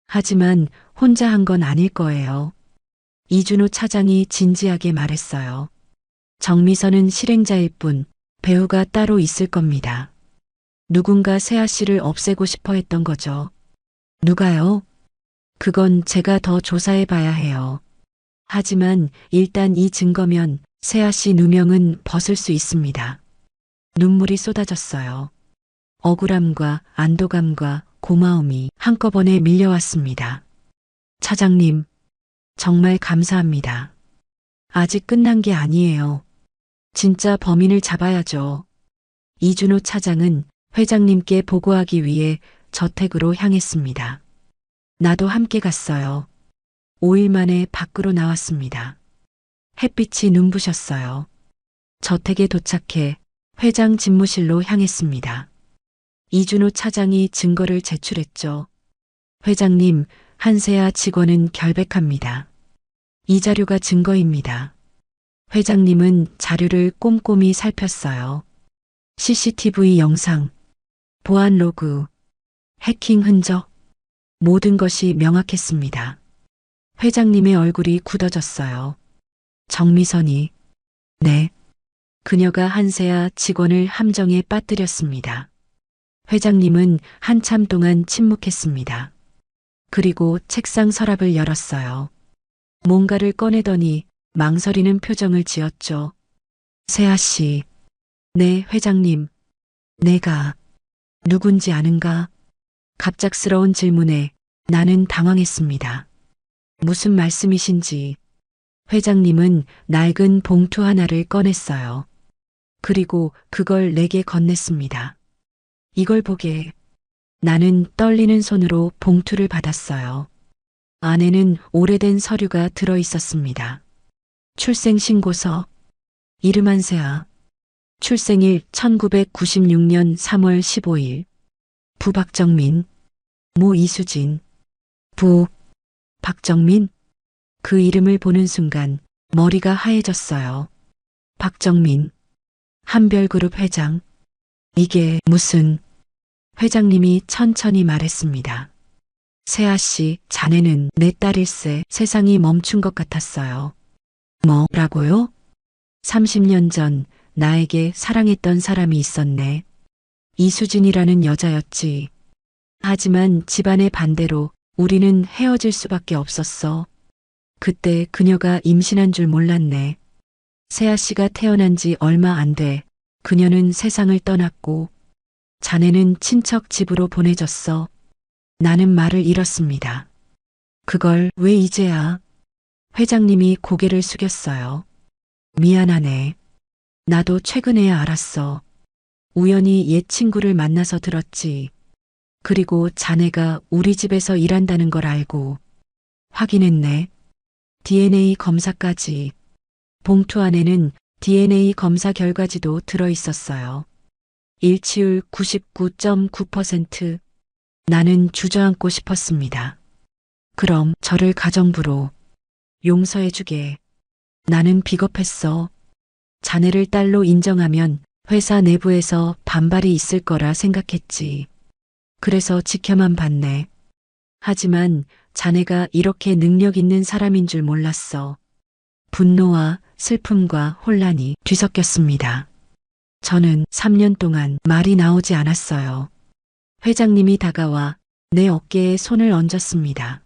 하지만 혼자 한 건 아닐 거예요. 이준호 차장이 진지하게 말했어요. 정미선은 실행자일 뿐 배우가 따로 있을 겁니다. 누군가 세아 씨를 없애고 싶어 했던 거죠. 누가요? 그건 제가 더 조사해 봐야 해요. 하지만 일단 이 증거면 세아 씨 누명은 벗을 수 있습니다. 눈물이 쏟아졌어요. 억울함과 안도감과 고마움이 한꺼번에 밀려왔습니다. 차장님, 정말 감사합니다. 아직 끝난 게 아니에요. 진짜 범인을 잡아야죠. 이준호 차장은 회장님께 보고하기 위해 저택으로 향했습니다. 나도 함께 갔어요. 5일 만에 밖으로 나왔습니다. 햇빛이 눈부셨어요. 저택에 도착해 회장 집무실로 향했습니다. 이준호 차장이 증거를 제출했죠. 회장님, 한세아 직원은 결백합니다. 이 자료가 증거입니다. 회장님은 자료를 꼼꼼히 살폈어요. CCTV 영상, 보안 로그, 해킹 흔적, 모든 것이 명확했습니다. 회장님의 얼굴이 굳어졌어요. 정미선이, 네. 그녀가 한세아 직원을 함정에 빠뜨렸습니다. 회장님은 한참 동안 침묵했습니다. 그리고 책상 서랍을 열었어요. 뭔가를 꺼내더니 망설이는 표정을 지었죠. 세아 씨. 네, 회장님. 내가 누군지 아는가? 갑작스러운 질문에 나는 당황했습니다. 무슨 말씀이신지. 회장님은 낡은 봉투 하나를 꺼냈어요. 그리고 그걸 내게 건넸습니다. 이걸 보게. 나는 떨리는 손으로 봉투를 받았어요. 안에는 오래된 서류가 들어 있었습니다. 출생신고서, 이름 한세아, 출생일 1996년 3월 15일, 부 박정민, 모 이수진, 부 박정민? 그 이름을 보는 순간 머리가 하얘졌어요. 박정민, 한별그룹 회장. 이게 무슨... 회장님이 천천히 말했습니다. 세아 씨, 자네는 내 딸일세. 세상이 멈춘 것 같았어요. 뭐라고요? 30년 전 나에게 사랑했던 사람이 있었네. 이수진이라는 여자였지. 하지만 집안의 반대로 우리는 헤어질 수밖에 없었어. 그때 그녀가 임신한 줄 몰랐네. 세아 씨가 태어난 지 얼마 안 돼. 그녀는 세상을 떠났고 자네는 친척 집으로 보내졌어. 나는 말을 잃었습니다. 그걸 왜 이제야? 회장님이 고개를 숙였어요. 미안하네. 나도 최근에야 알았어. 우연히 옛 친구를 만나서 들었지. 그리고 자네가 우리 집에서 일한다는 걸 알고 확인했네. DNA 검사까지. 봉투 안에는 DNA 검사 결과지도 들어 있었어요. 일치율 99.9%. 나는 주저앉고 싶었습니다. 그럼 저를 가정부로 용서해주게. 나는 비겁했어. 자네를 딸로 인정하면 회사 내부에서 반발이 있을 거라 생각했지. 그래서 지켜만 봤네. 하지만 자네가 이렇게 능력 있는 사람인 줄 몰랐어. 분노와 슬픔과 혼란이 뒤섞였습니다. 저는 3년 동안 말이 나오지 않았어요. 회장님이 다가와 내 어깨에 손을 얹었습니다.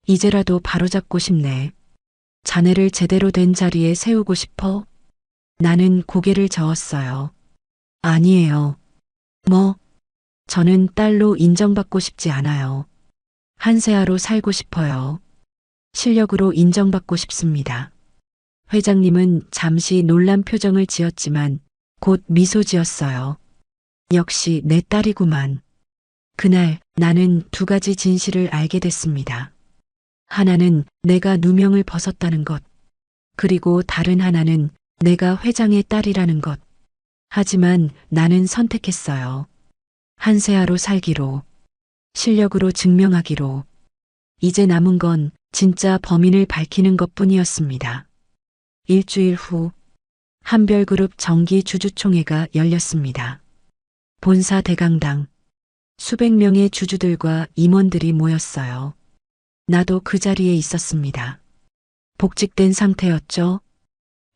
이제라도 바로잡고 싶네. 자네를 제대로 된 자리에 세우고 싶어? 나는 고개를 저었어요. 아니에요. 뭐? 저는 딸로 인정받고 싶지 않아요. 한세아로 살고 싶어요. 실력으로 인정받고 싶습니다. 회장님은 잠시 놀란 표정을 지었지만 곧 미소 지었어요. 역시 내 딸이구만. 그날 나는 두 가지 진실을 알게 됐습니다. 하나는 내가 누명을 벗었다는 것. 그리고 다른 하나는 내가 회장의 딸이라는 것. 하지만 나는 선택했어요. 한세아로 살기로. 실력으로 증명하기로. 이제 남은 건 진짜 범인을 밝히는 것뿐이었습니다. 일주일 후 한별그룹 정기 주주총회가 열렸습니다. 본사 대강당. 수백 명의 주주들과 임원들이 모였어요. 나도 그 자리에 있었습니다. 복직된 상태였죠.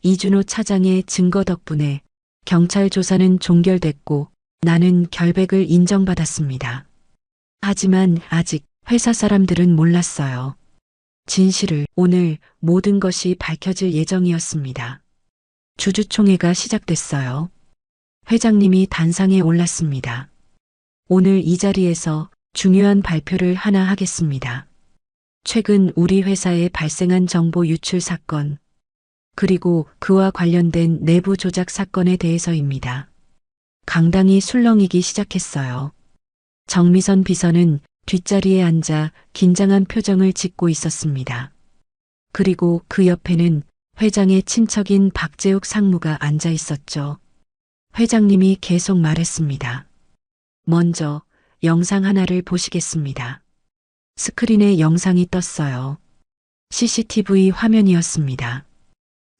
이준호 차장의 증거 덕분에 경찰 조사는 종결됐고 나는 결백을 인정받았습니다. 하지만 아직 회사 사람들은 몰랐어요. 진실을 오늘 모든 것이 밝혀질 예정이었습니다. 주주총회가 시작됐어요. 회장님이 단상에 올랐습니다. 오늘 이 자리에서 중요한 발표를 하나 하겠습니다. 최근 우리 회사에 발생한 정보 유출 사건, 그리고 그와 관련된 내부 조작 사건에 대해서입니다. 강당이 술렁이기 시작했어요. 정미선 비서는 뒷자리에 앉아 긴장한 표정을 짓고 있었습니다. 그리고 그 옆에는 회장의 친척인 박재욱 상무가 앉아 있었죠. 회장님이 계속 말했습니다. 먼저 영상 하나를 보시겠습니다. 스크린에 영상이 떴어요. CCTV 화면이었습니다.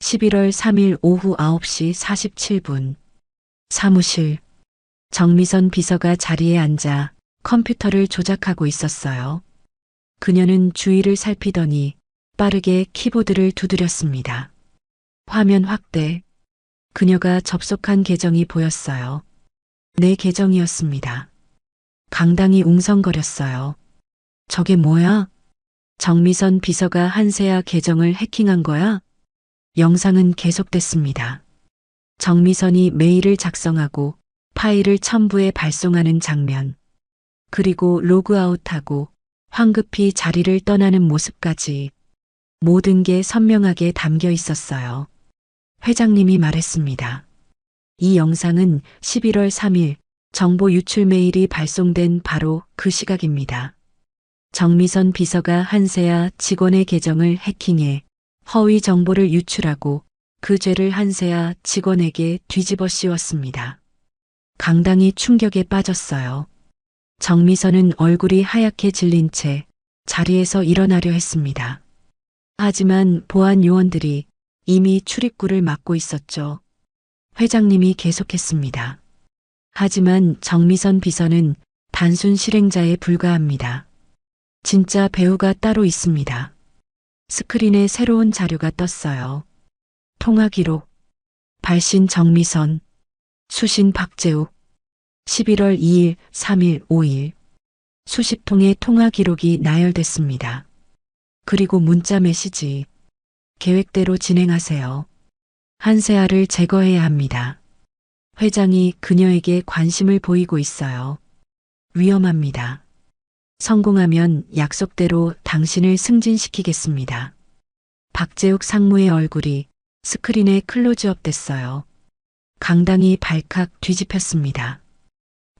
11월 3일 오후 9시 47분. 사무실. 정미선 비서가 자리에 앉아 컴퓨터를 조작하고 있었어요. 그녀는 주위를 살피더니 빠르게 키보드를 두드렸습니다. 화면 확대. 그녀가 접속한 계정이 보였어요. 내 계정이었습니다. 강당이 웅성거렸어요. 저게 뭐야? 정미선 비서가 한세아 계정을 해킹한 거야? 영상은 계속됐습니다. 정미선이 메일을 작성하고 파일을 첨부해 발송하는 장면. 그리고 로그아웃하고 황급히 자리를 떠나는 모습까지 모든 게 선명하게 담겨 있었어요. 회장님이 말했습니다. 이 영상은 11월 3일 정보 유출 메일이 발송된 바로 그 시각입니다. 정미선 비서가 한세아 직원의 계정을 해킹해 허위 정보를 유출하고 그 죄를 한세아 직원에게 뒤집어 씌웠습니다. 강당이 충격에 빠졌어요. 정미선은 얼굴이 하얗게 질린 채 자리에서 일어나려 했습니다. 하지만 보안 요원들이 이미 출입구를 막고 있었죠. 회장님이 계속했습니다. 하지만 정미선 비서는 단순 실행자에 불과합니다. 진짜 배우가 따로 있습니다. 스크린에 새로운 자료가 떴어요. 통화 기록. 발신 정미선. 수신 박재욱. 11월 2일, 3일, 5일. 수십 통의 통화 기록이 나열됐습니다. 그리고 문자 메시지. 계획대로 진행하세요. 한세아를 제거해야 합니다. 회장이 그녀에게 관심을 보이고 있어요. 위험합니다. 성공하면 약속대로 당신을 승진시키겠습니다. 박재욱 상무의 얼굴이 스크린에 클로즈업 됐어요. 강당이 발칵 뒤집혔습니다.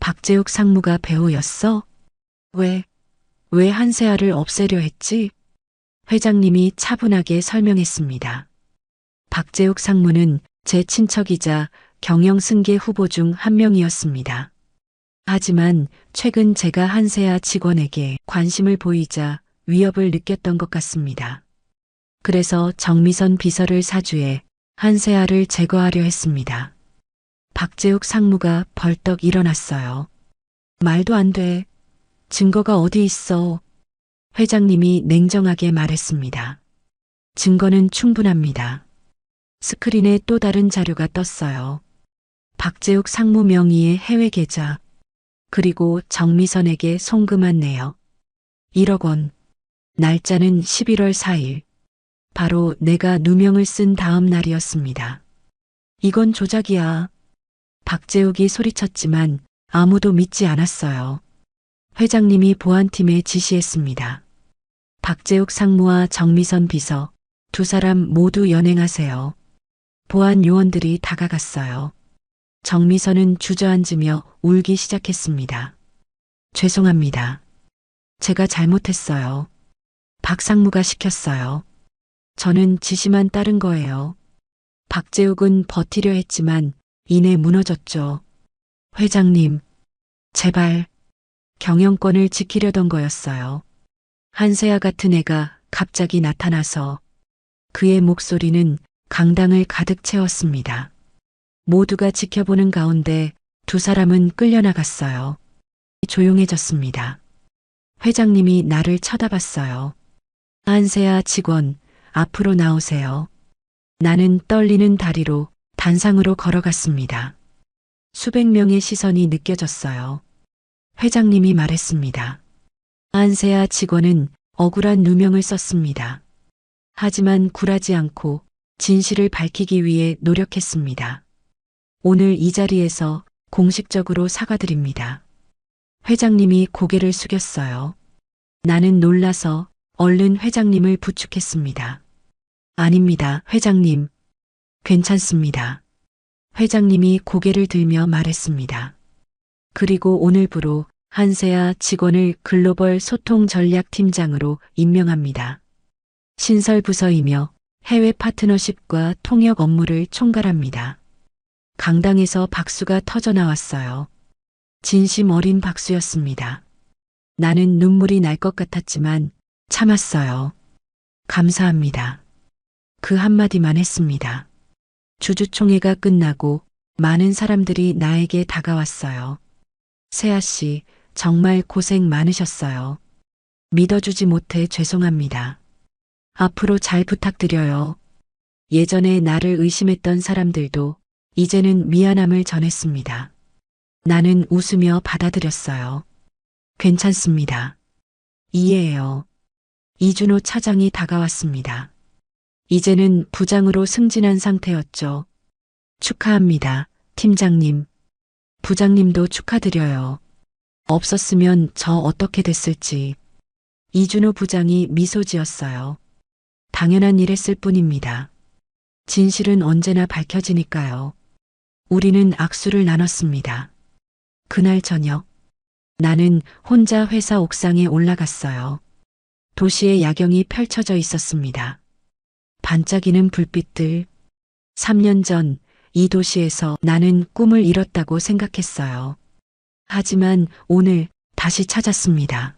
박재욱 상무가 배우였어? 왜 한세아를 없애려 했지? 회장님이 차분하게 설명했습니다. 박재욱 상무는 제 친척이자 경영승계 후보 중 한 명이었습니다. 하지만 최근 제가 한세아 직원에게 관심을 보이자 위협을 느꼈던 것 같습니다. 그래서 정미선 비서를 사주해 한세아를 제거하려 했습니다. 박재욱 상무가 벌떡 일어났어요. 말도 안 돼. 증거가 어디 있어? 회장님이 냉정하게 말했습니다. 증거는 충분합니다. 스크린에 또 다른 자료가 떴어요. 박재욱 상무 명의의 해외 계좌, 그리고 정미선에게 송금한 내역. 1억 원. 날짜는 11월 4일. 바로 내가 누명을 쓴 다음 날이었습니다. 이건 조작이야. 박재욱이 소리쳤지만 아무도 믿지 않았어요. 회장님이 보안팀에 지시했습니다. 박재욱 상무와 정미선 비서, 두 사람 모두 연행하세요. 보안 요원들이 다가갔어요. 정미선은 주저앉으며 울기 시작했습니다. 죄송합니다. 제가 잘못했어요. 박 상무가 시켰어요. 저는 지시만 따른 거예요. 박재욱은 버티려 했지만 이내 무너졌죠. 회장님, 제발 경영권을 지키려던 거였어요. 한세아 같은 애가 갑자기 나타나서 그의 목소리는 강당을 가득 채웠습니다. 모두가 지켜보는 가운데 두 사람은 끌려나갔어요. 조용해졌습니다. 회장님이 나를 쳐다봤어요. 한세아 직원, 앞으로 나오세요. 나는 떨리는 다리로 단상으로 걸어갔습니다. 수백 명의 시선이 느껴졌어요. 회장님이 말했습니다. 한세아 직원은 억울한 누명을 썼습니다. 하지만 굴하지 않고 진실을 밝히기 위해 노력했습니다. 오늘 이 자리에서 공식적으로 사과드립니다. 회장님이 고개를 숙였어요. 나는 놀라서 얼른 회장님을 부축했습니다. 아닙니다, 회장님. 괜찮습니다. 회장님이 고개를 들며 말했습니다. 그리고 오늘부로 한세아 직원을 글로벌 소통 전략팀장으로 임명합니다. 신설부서이며 해외 파트너십과 통역 업무를 총괄합니다. 강당에서 박수가 터져 나왔어요. 진심 어린 박수였습니다. 나는 눈물이 날 것 같았지만 참았어요. 감사합니다. 그 한마디만 했습니다. 주주총회가 끝나고 많은 사람들이 나에게 다가왔어요. 세아 씨, 정말 고생 많으셨어요. 믿어주지 못해 죄송합니다. 앞으로 잘 부탁드려요. 예전에 나를 의심했던 사람들도 이제는 미안함을 전했습니다. 나는 웃으며 받아들였어요. 괜찮습니다. 이해해요. 이준호 차장이 다가왔습니다. 이제는 부장으로 승진한 상태였죠. 축하합니다, 팀장님. 부장님도 축하드려요. 없었으면 저 어떻게 됐을지. 이준호 부장이 미소 지었어요. 당연한 일했을 뿐입니다. 진실은 언제나 밝혀지니까요. 우리는 악수를 나눴습니다. 그날 저녁, 나는 혼자 회사 옥상에 올라갔어요. 도시의 야경이 펼쳐져 있었습니다. 반짝이는 불빛들. 3년 전 이 도시에서 나는 꿈을 이뤘다고 생각했어요. 하지만 오늘 다시 찾았습니다.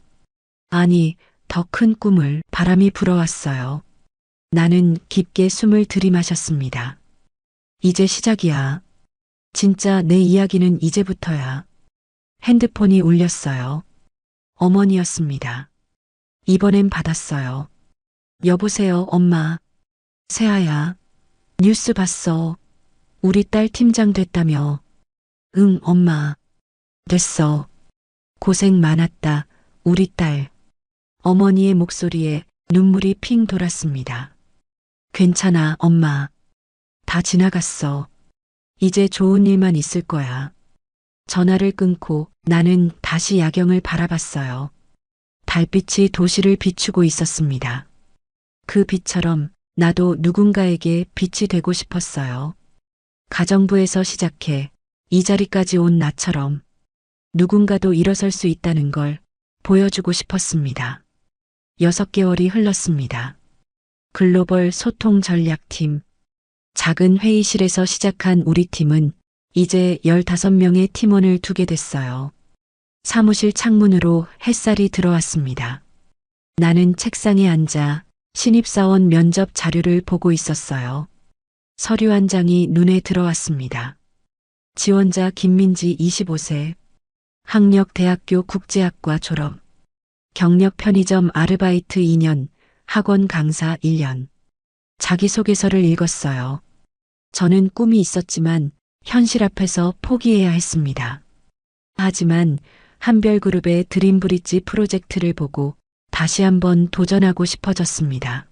아니, 더 큰 꿈을. 바람이 불어왔어요. 나는 깊게 숨을 들이마셨습니다. 이제 시작이야. 진짜 내 이야기는 이제부터야. 핸드폰이 울렸어요. 어머니였습니다. 이번엔 받았어요. 여보세요, 엄마. 세아야. 뉴스 봤어. 우리 딸 팀장 됐다며. 응, 엄마. 됐어. 고생 많았다, 우리 딸. 어머니의 목소리에 눈물이 핑 돌았습니다. 괜찮아, 엄마. 다 지나갔어. 이제 좋은 일만 있을 거야. 전화를 끊고 나는 다시 야경을 바라봤어요. 달빛이 도시를 비추고 있었습니다. 그 빛처럼 나도 누군가에게 빛이 되고 싶었어요. 가정부에서 시작해 이 자리까지 온 나처럼 누군가도 일어설 수 있다는 걸 보여주고 싶었습니다. 6개월이 흘렀습니다. 글로벌 소통 전략팀. 작은 회의실에서 시작한 우리 팀은 이제 15명의 팀원을 두게 됐어요. 사무실 창문으로 햇살이 들어왔습니다. 나는 책상에 앉아 신입사원 면접 자료를 보고 있었어요. 서류 한 장이 눈에 들어왔습니다. 지원자 김민지 25세. 학력 대학교 국제학과 졸업. 경력 편의점 아르바이트 2년, 학원 강사 1년. 자기소개서를 읽었어요. 저는 꿈이 있었지만 현실 앞에서 포기해야 했습니다. 하지만 한별그룹의 드림브릿지 프로젝트를 보고 다시 한번 도전하고 싶어졌습니다.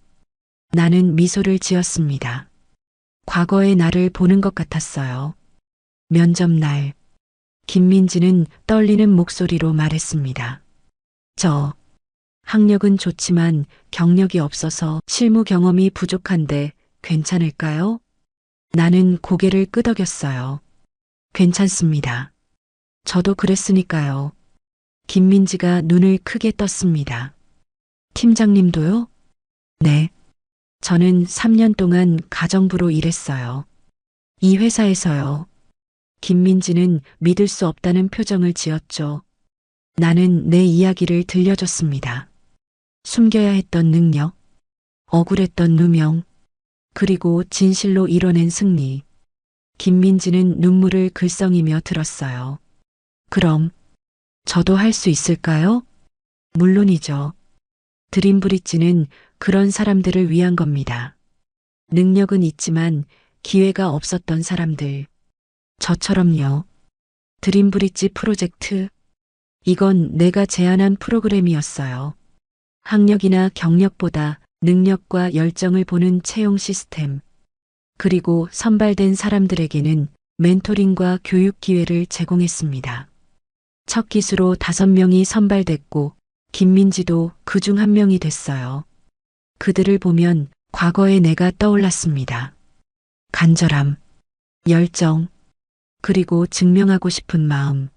나는 미소를 지었습니다. 과거의 나를 보는 것 같았어요. 면접 날, 김민지는 떨리는 목소리로 말했습니다. 저, 학력은 좋지만 경력이 없어서 실무 경험이 부족한데 괜찮을까요? 나는 고개를 끄덕였어요. 괜찮습니다. 저도 그랬으니까요. 김민지가 눈을 크게 떴습니다. 팀장님도요? 네. 저는 3년 동안 가정부로 일했어요. 이 회사에서요. 김민지는 믿을 수 없다는 표정을 지었죠. 나는 내 이야기를 들려줬습니다. 숨겨야 했던 능력, 억울했던 누명, 그리고 진실로 이뤄낸 승리. 김민지는 눈물을 글썽이며 들었어요. 그럼 저도 할 수 있을까요? 물론이죠. 드림브릿지는 그런 사람들을 위한 겁니다. 능력은 있지만 기회가 없었던 사람들. 저처럼요. 드림브릿지 프로젝트. 이건 내가 제안한 프로그램이었어요. 학력이나 경력보다 능력과 열정을 보는 채용 시스템. 그리고 선발된 사람들에게는 멘토링과 교육 기회를 제공했습니다. 첫 기수로 5명이 선발됐고 김민지도 그중 한 명이 됐어요. 그들을 보면 과거의 내가 떠올랐습니다. 간절함, 열정, 그리고 증명하고 싶은 마음.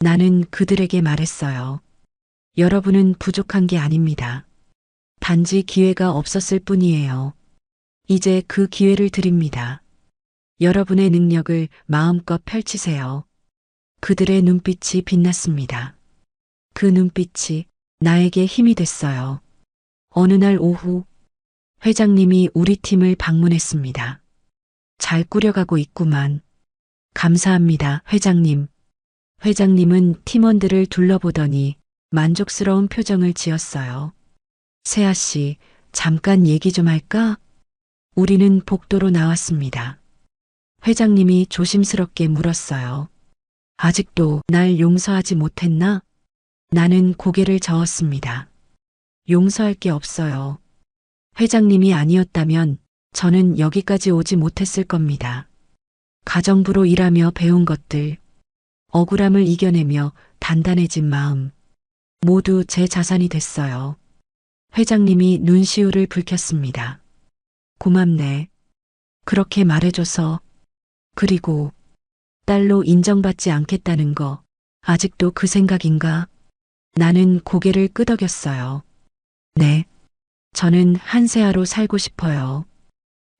나는 그들에게 말했어요. 여러분은 부족한 게 아닙니다. 단지 기회가 없었을 뿐이에요. 이제 그 기회를 드립니다. 여러분의 능력을 마음껏 펼치세요. 그들의 눈빛이 빛났습니다. 그 눈빛이 나에게 힘이 됐어요. 어느 날 오후, 회장님이 우리 팀을 방문했습니다. 잘 꾸려가고 있구만. 감사합니다, 회장님. 회장님은 팀원들을 둘러보더니 만족스러운 표정을 지었어요. 세아 씨, 잠깐 얘기 좀 할까? 우리는 복도로 나왔습니다. 회장님이 조심스럽게 물었어요. 아직도 날 용서하지 못했나? 나는 고개를 저었습니다. 용서할 게 없어요. 회장님이 아니었다면 저는 여기까지 오지 못했을 겁니다. 가정부로 일하며 배운 것들, 억울함을 이겨내며 단단해진 마음, 모두 제 자산이 됐어요. 회장님이 눈시울을 붉혔습니다. 고맙네. 그렇게 말해줘서. 그리고 딸로 인정받지 않겠다는 거 아직도 그 생각인가? 나는 고개를 끄덕였어요. 네. 저는 한세아로 살고 싶어요.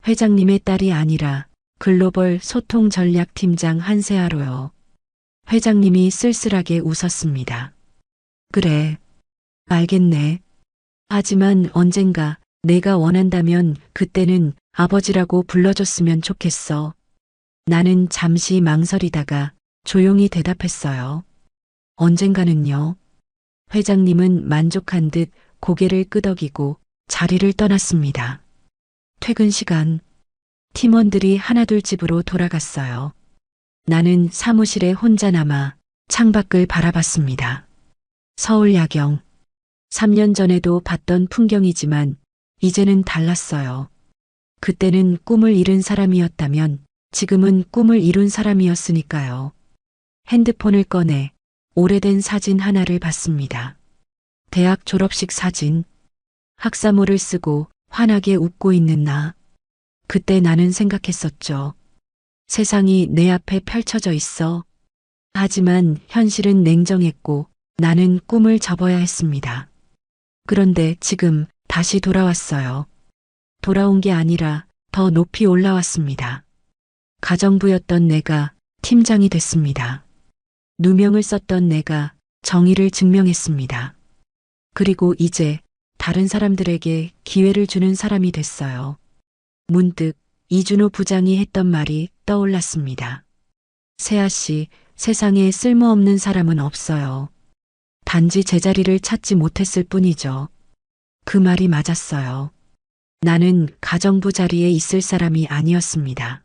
회장님의 딸이 아니라 글로벌 소통 전략 팀장 한세아로요. 회장님이 쓸쓸하게 웃었습니다. 그래. 알겠네. 하지만 언젠가 내가 원한다면 그때는 아버지라고 불러줬으면 좋겠어. 나는 잠시 망설이다가 조용히 대답했어요. 언젠가는요. 회장님은 만족한 듯 고개를 끄덕이고 자리를 떠났습니다. 퇴근 시간, 팀원들이 하나둘 집으로 돌아갔어요. 나는 사무실에 혼자 남아 창밖을 바라봤습니다. 서울 야경. 3년 전에도 봤던 풍경이지만 이제는 달랐어요. 그때는 꿈을 잃은 사람이었다면 지금은 꿈을 이룬 사람이었으니까요. 핸드폰을 꺼내 오래된 사진 하나를 봤습니다. 대학 졸업식 사진. 학사모를 쓰고 환하게 웃고 있는 나. 그때 나는 생각했었죠. 세상이 내 앞에 펼쳐져 있어. 하지만 현실은 냉정했고 나는 꿈을 접어야 했습니다. 그런데 지금 다시 돌아왔어요. 돌아온 게 아니라 더 높이 올라왔습니다. 가정부였던 내가 팀장이 됐습니다. 누명을 썼던 내가 정의를 증명했습니다. 그리고 이제 다른 사람들에게 기회를 주는 사람이 됐어요. 문득 이준호 부장이 했던 말이 떠올랐습니다. 세아 씨, 세상에 쓸모없는 사람은 없어요. 단지 제자리를 찾지 못했을 뿐이죠. 그 말이 맞았어요. 나는 가정부 자리에 있을 사람이 아니었습니다.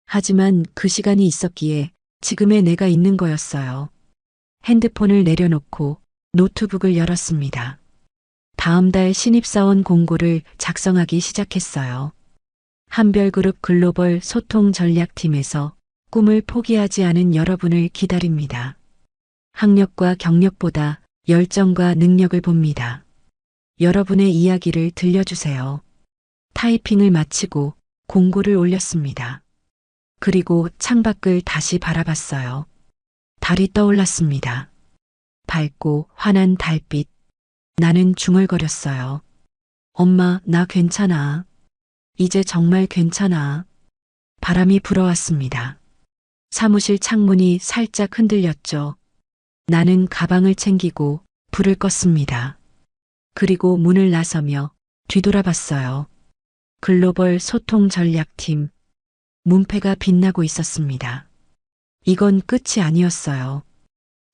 하지만 그 시간이 있었기에 지금의 내가 있는 거였어요. 핸드폰을 내려놓고 노트북을 열었습니다. 다음 달 신입사원 공고를 작성하기 시작했어요. 한별그룹 글로벌 소통 전략팀에서 꿈을 포기하지 않은 여러분을 기다립니다. 학력과 경력보다 열정과 능력을 봅니다. 여러분의 이야기를 들려주세요. 타이핑을 마치고 공고를 올렸습니다. 그리고 창밖을 다시 바라봤어요. 달이 떠올랐습니다. 밝고 환한 달빛. 나는 중얼거렸어요. 엄마, 나 괜찮아. 이제 정말 괜찮아. 바람이 불어왔습니다. 사무실 창문이 살짝 흔들렸죠. 나는 가방을 챙기고 불을 껐습니다. 그리고 문을 나서며 뒤돌아봤어요. 글로벌 소통 전략팀. 문패가 빛나고 있었습니다. 이건 끝이 아니었어요.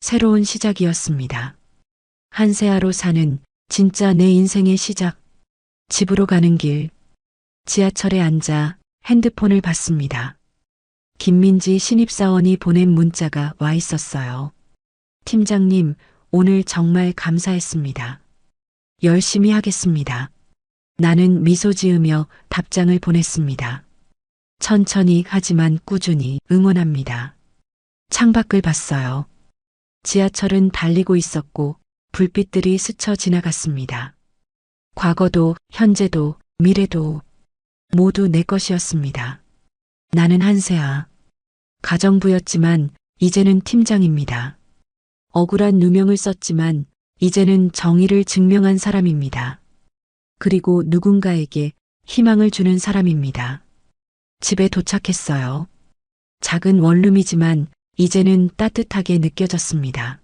새로운 시작이었습니다. 한세아로 사는 진짜 내 인생의 시작. 집으로 가는 길. 지하철에 앉아 핸드폰을 봤습니다. 김민지 신입사원이 보낸 문자가 와 있었어요. 팀장님, 오늘 정말 감사했습니다. 열심히 하겠습니다. 나는 미소 지으며 답장을 보냈습니다. 천천히 하지만 꾸준히 응원합니다. 창밖을 봤어요. 지하철은 달리고 있었고 불빛들이 스쳐 지나갔습니다. 과거도 현재도 미래도 모두 내 것이었습니다. 나는 한세아. 가정부였지만 이제는 팀장입니다. 억울한 누명을 썼지만 이제는 정의를 증명한 사람입니다. 그리고 누군가에게 희망을 주는 사람입니다. 집에 도착했어요. 작은 원룸이지만 이제는 따뜻하게 느껴졌습니다.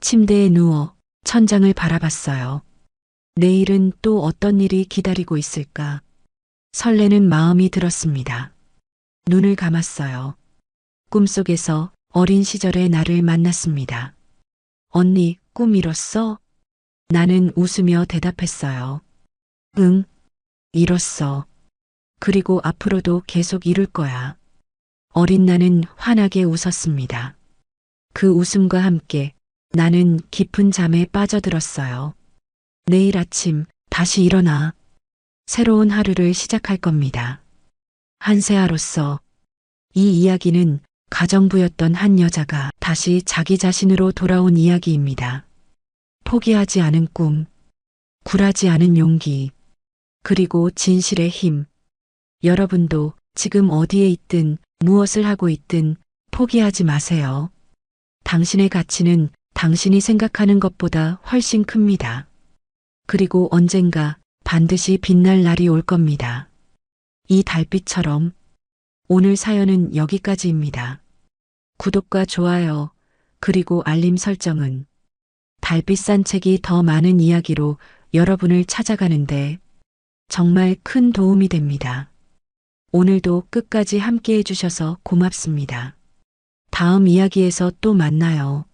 침대에 누워 천장을 바라봤어요. 내일은 또 어떤 일이 기다리고 있을까? 설레는 마음이 들었습니다. 눈을 감았어요. 꿈속에서 어린 시절의 나를 만났습니다. 언니, 꿈 이뤘어? 나는 웃으며 대답했어요. 응, 이뤘어. 그리고 앞으로도 계속 이룰 거야. 어린 나는 환하게 웃었습니다. 그 웃음과 함께 나는 깊은 잠에 빠져들었어요. 내일 아침 다시 일어나. 새로운 하루를 시작할 겁니다. 한세아로서 이 이야기는 가정부였던 한 여자가 다시 자기 자신으로 돌아온 이야기입니다. 포기하지 않은 꿈, 굴하지 않은 용기, 그리고 진실의 힘. 여러분도 지금 어디에 있든 무엇을 하고 있든 포기하지 마세요. 당신의 가치는 당신이 생각하는 것보다 훨씬 큽니다. 그리고 언젠가 반드시 빛날 날이 올 겁니다. 이 달빛처럼. 오늘 사연은 여기까지입니다. 구독과 좋아요, 그리고 알림 설정은 달빛 산책이 더 많은 이야기로 여러분을 찾아가는데 정말 큰 도움이 됩니다. 오늘도 끝까지 함께 해주셔서 고맙습니다. 다음 이야기에서 또 만나요.